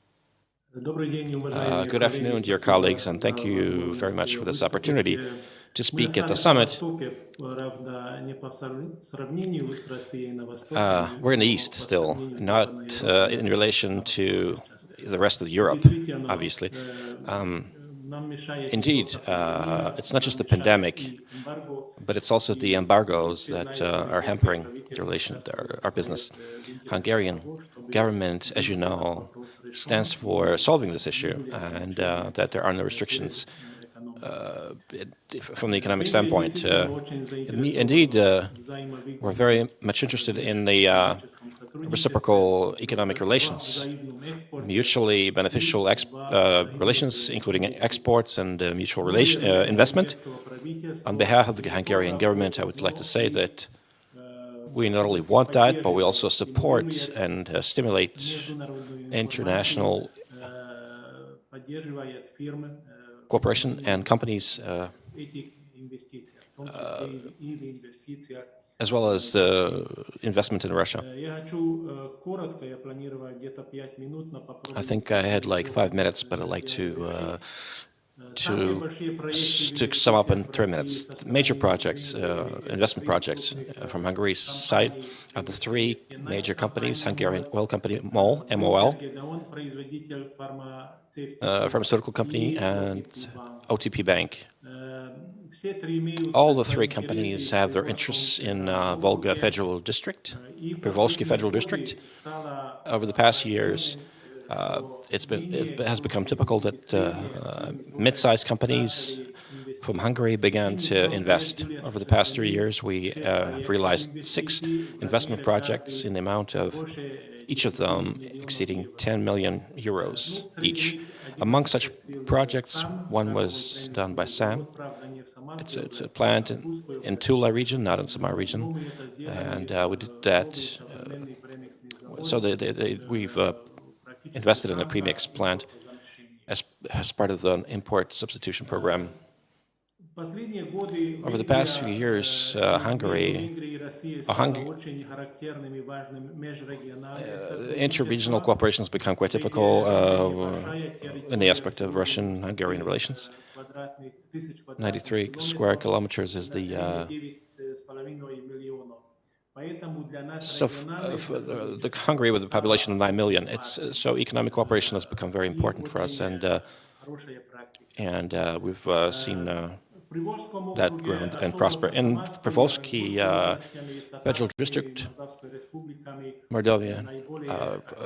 Good afternoon, dear colleagues, and thank you very much for this opportunity to speak at the summit. We're in the East still, not in relation to the rest of Europe, obviously. Indeed, it's not just the pandemic, but it's also the embargoes that are hampering the relation, our business. Hungarian government, as you know, stands for solving this issue, and that there are no restrictions from the economic standpoint. Indeed, we're very much interested in the reciprocal economic relations, mutually beneficial relations, including exports and mutual investment. On behalf of the Hungarian government, I would like to say that we not only want that, but we also support and stimulate international cooperation and companies, as well as investment in Russia. I think I had like 5 minutes, but I'd like to sum up in 3 minutes. Major projects, investment projects from Hungary's side are the 3 major companies: Hungarian oil company MOL, pharmaceutical company, and OTP Bank. All the 3 companies have their interests in VOLGA Federal District, Privolzhsky Federal District. Over the past years, it has become typical that mid-sized companies from Hungary began to invest. Over the past 3 years, we realized 6 investment projects in the amount of each of them exceeding 10 million euros each. Among such projects, one was done by SAM. It's a plant in Tula region, not in Samara region, and we did that. So we've invested in a premix plant as part of the import substitution program. Over the past few years, inter-regional cooperation has become quite typical in the aspect of Russian-Hungarian relations. 93 square kilometers is the Hungary with a population of 9 million. So economic cooperation has become very important for us, and we've seen that grow and prosper. In Privolzhsky Federal District, Mordovia,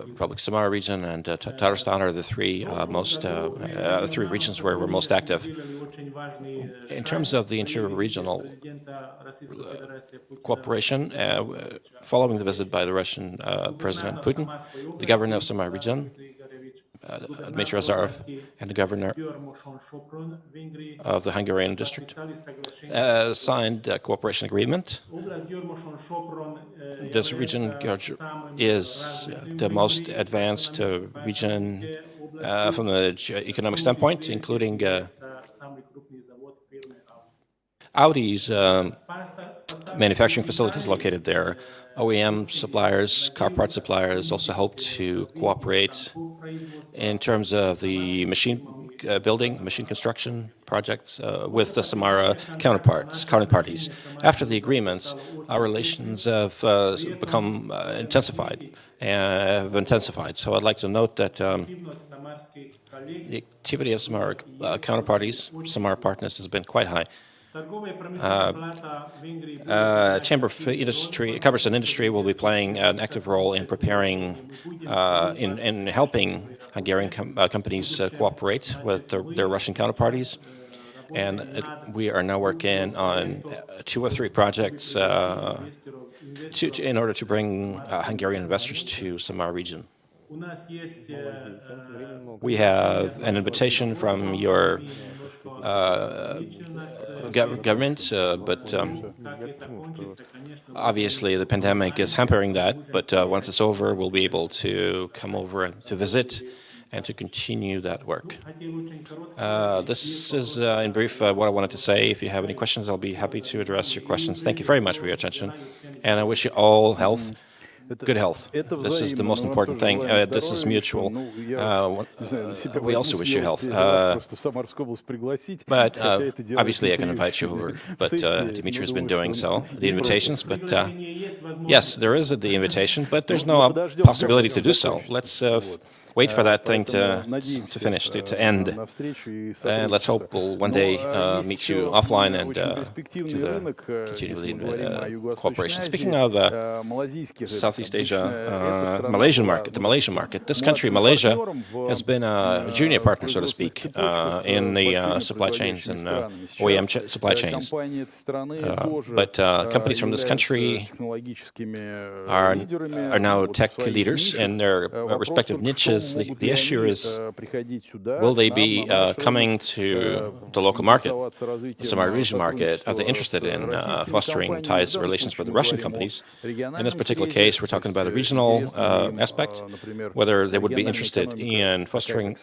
Republic of Samara region, and Tatarstan are the 3 3 regions where we're most active. In terms of the inter-regional cooperation, following the visit by the Russian President Putin, the governor of Samara region, Dmitry Azarov, and the governor of the Hungarian district signed a cooperation agreement. This region is the most advanced region from the economic standpoint, including Audi's manufacturing facilities located there. OEM suppliers, car part suppliers also hope to cooperate in terms of the machine building, machine construction projects with the Samara counterparties. After the agreements, our relations have become intensified. So I'd like to note that the activity of Samara counterparties, Samara partners, has been quite high. Chamber of Industry, Commerce and Industry will be playing an active role in preparing, in helping Hungarian companies cooperate with their Russian counterparties. And we are now working on 2 or 3 projects in order to bring Hungarian investors to Samara region. We have an invitation from your government, but obviously the pandemic is hampering that. But once it's over, we'll be able to come over to visit and to continue that work. This is, in brief, what I wanted to say. If you have any questions, I'll be happy to address your questions. Thank you very much for your attention, and I wish you all health. Good health. This is the most important thing. This is mutual. We also wish you health. But obviously I can invite you over, but Dmitry has been doing so, the invitations. But yes, there is the invitation, but there's no possibility to do so. Let's wait for that thing to finish, to end. And let's hope we'll one day meet you offline and continue the cooperation. Speaking of Southeast Asia, the Malaysian market, this country, Malaysia, has been a junior partner, so to speak, in the supply chains and OEM supply chains. But companies from this country are now tech leaders in their respective niches. The issue is, will they be coming to the local market, the Samara region market? Are they interested in fostering ties, relations with the Russian companies? In this particular case, we're talking about a regional aspect, whether they would be interested in fostering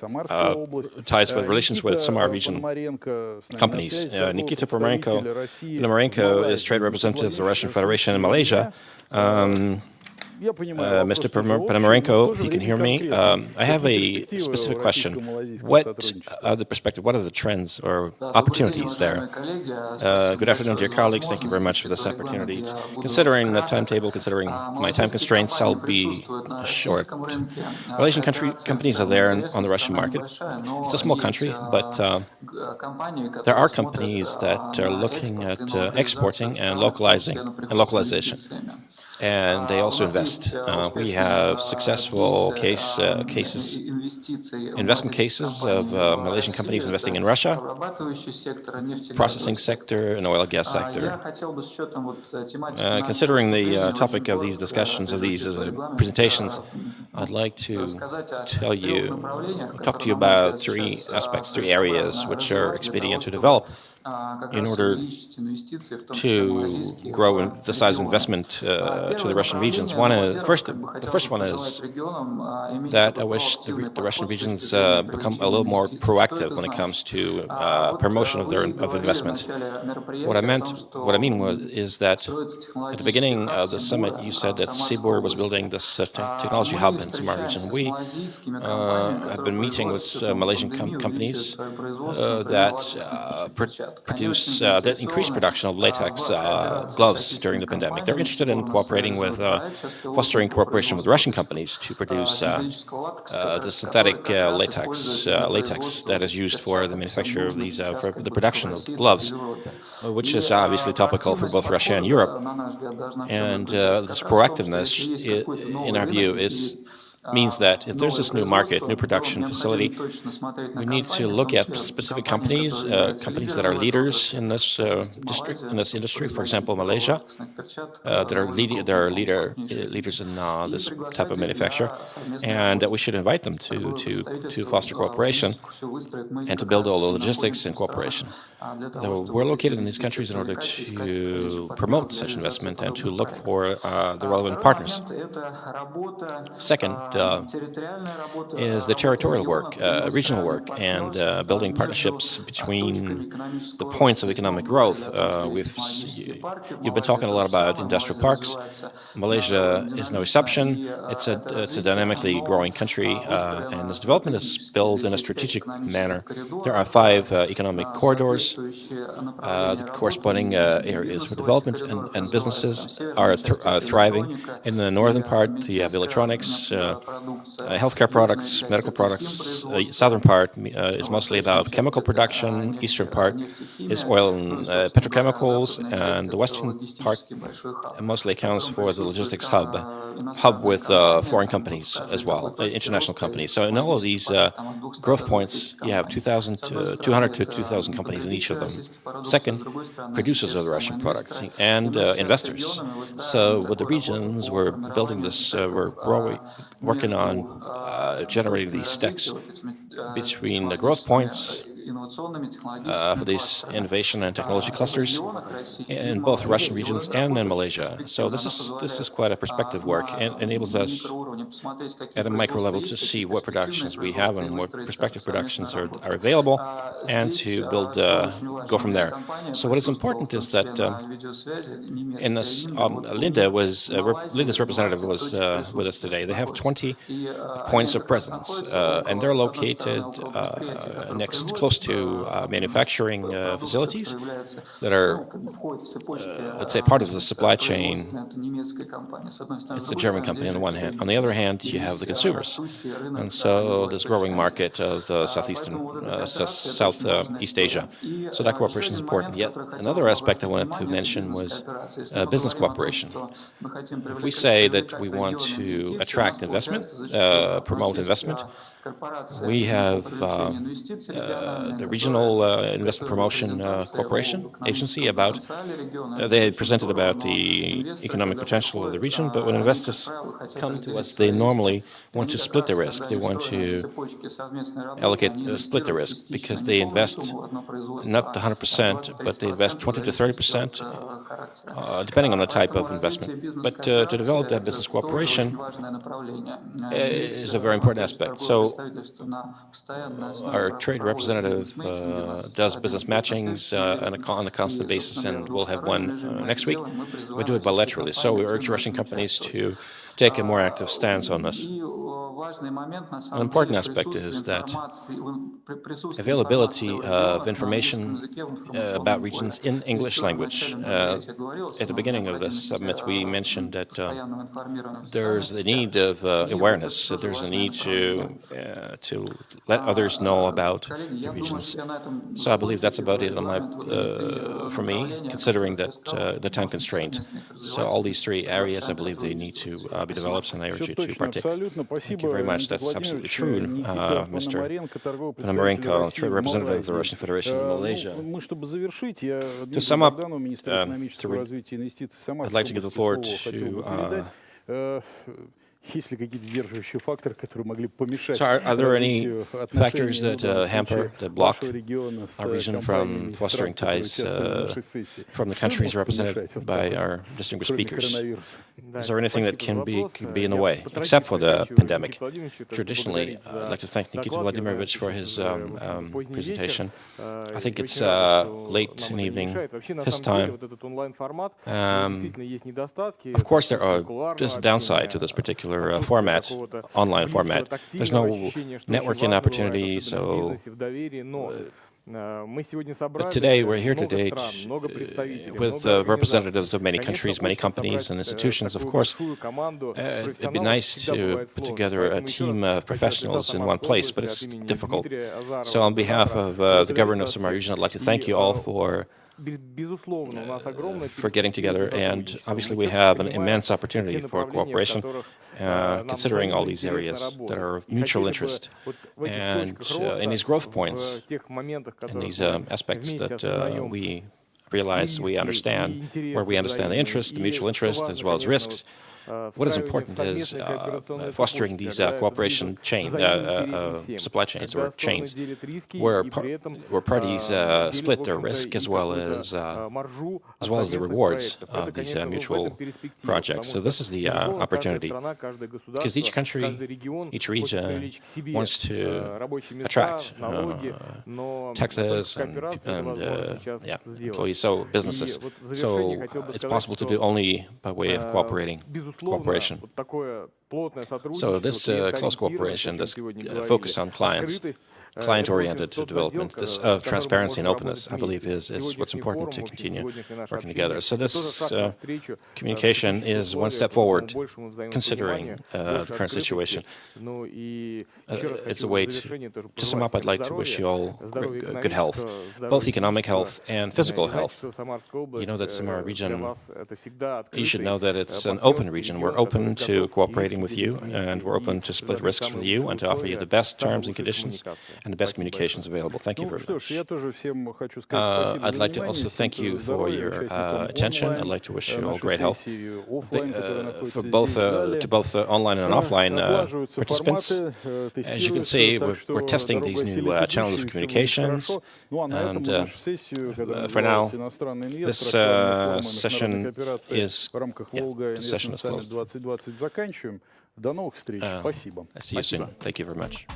ties with relations with Samara region companies. Nikita Ponomarenko is trade representative of the Russian Federation in Malaysia. Mr. Ponomarenko, if you can hear me, I have a specific question. What are the trends or opportunities there? Good afternoon, dear colleagues. Thank you very much for this opportunity. Considering the timetable, considering my time constraints, I'll be short. Malaysian companies are there on the Russian market. It's a small country, but there are companies that are looking at exporting and localization. And they also invest. We have successful investment cases of Malaysian companies investing in Russia, processing sector, and oil and gas sector. Considering the topic of these discussions, of these presentations, I'd like to talk to you about 3 aspects, 3 areas which are expedient to develop in order to grow the size of investment to the Russian regions. The first one is that I wish the Russian regions become a little more proactive when it comes to promotion of investment. What I mean is that at the beginning of the summit, you said that Sibur was building this technology hub in Samara region. We have been meeting with Malaysian companies that increase production of latex gloves during the pandemic. They're interested in cooperating with, fostering cooperation with Russian companies to produce the synthetic latex that is used for the manufacture of these, for the production of gloves, which is obviously topical for both Russia and Europe. And this proactiveness, in our view, means that if there's this new market, new production facility, we need to look at specific companies that are leaders in this industry. For example, Malaysia, that are leaders in this type of manufacture, and that we should invite them to foster cooperation and to build all the logistics and cooperation. We're located in these countries in order to promote such investment and to look for the relevant partners. Second, is the territorial work, regional work, and building partnerships between the points of economic growth. You've been talking a lot about industrial parks. Malaysia is no exception. It's a dynamically growing country, and this development is built in a strategic manner. There are 5 economic corridors. The corresponding areas for development and businesses are thriving. In the northern part, you have electronics, healthcare products, medical products. Southern part is mostly about chemical production. Eastern part is oil and petrochemicals, and the western part mostly accounts for the logistics hub with foreign companies as well, international companies. So in all of these growth points, you have 200 to 2,000 companies in each of them. Second, producers of the Russian products and investors. So with the regions, we're building this, we're working on generating these stacks between the growth points for these innovation and technology clusters in both Russian regions and in Malaysia. So this is quite a perspective work, and enables us at a micro level to see what productions we have and what prospective productions are available, and to build go from there. So what is important is that in this Linda's representative was with us today. They have 20 points of presence, and they're located close to manufacturing facilities that are, let's say, part of the supply chain. It's a German company on the one hand. On the other hand, you have the consumers. And so this growing market of Southeast Asia. So that cooperation is important. Yet another aspect I wanted to mention was business cooperation. If we say that we want to attract investment, promote investment, we have the Regional Investment Promotion Corporation Agency they presented about the economic potential of the region, but when investors come to us, they normally want to split the risk. They want to split the risk, because they invest not 100%, but they invest 20 to 30%, depending on the type of investment. But to develop that business cooperation is a very important aspect. So our trade representative does business matchings on a constant basis, and we'll have one next week. We do it bilaterally. So we urge Russian companies to take a more active stance on this. An important aspect is that availability of information about regions in English language. At the beginning of this summit, we mentioned that there's the need of awareness. There's a need to let others know about the regions. So I believe that's about it for me, considering that the time constraint. So all these 3 areas, I believe they need to be developed, and I urge you to partake. Thank you very much. That's absolutely true, Mr. Ponomarenko, trade representative of the Russian Federation in Malaysia. To sum up, I'd like to give the floor to So are there any factors that hamper, that block our region from fostering ties from the countries represented by our distinguished speakers? Is there anything that can be in the way, except for the pandemic? Traditionally, I'd like to thank Nikita Vladimirovich for his presentation. I think it's late in the evening, his time. Of course, there's a downside to this particular format, online format. There's no networking opportunity, so... But today, we're here today with representatives of many countries, many companies and institutions. Of course, it'd be nice to put together a team of professionals in one place, but it's difficult. So on behalf of the government of our region, I'd like to thank you all for getting together, and obviously we have an immense opportunity for cooperation, considering all these areas that are of mutual interest, and in these growth points, in these aspects that we realize we understand, where we understand the interest, the mutual interest, as well as risks. what is important is fostering these cooperation supply chains or chains where parties split their risk as well as the rewards of these mutual projects. So this is the opportunity, because each country, each region wants to attract taxes and employees, so businesses. So it's possible to do only by way of cooperation. So this close cooperation, this focus on client-oriented development, this transparency and openness, I believe, is what's important to continue working together. So this communication is one step forward, considering the current situation. It's a way to sum up, I'd like to wish you all good health, both economic health and physical health. You know that Samara region, you should know that it's an open region. We're open to cooperating with you, and we're open to split risks with you and to offer you the best terms and conditions and the best communications available. Thank you very much. I'd like to also thank you for your attention. I'd like to wish you all great health for both online and offline participants. As you can see, we're testing these new channels of communications, and for now, this session is closed. See you soon. Thank you very much.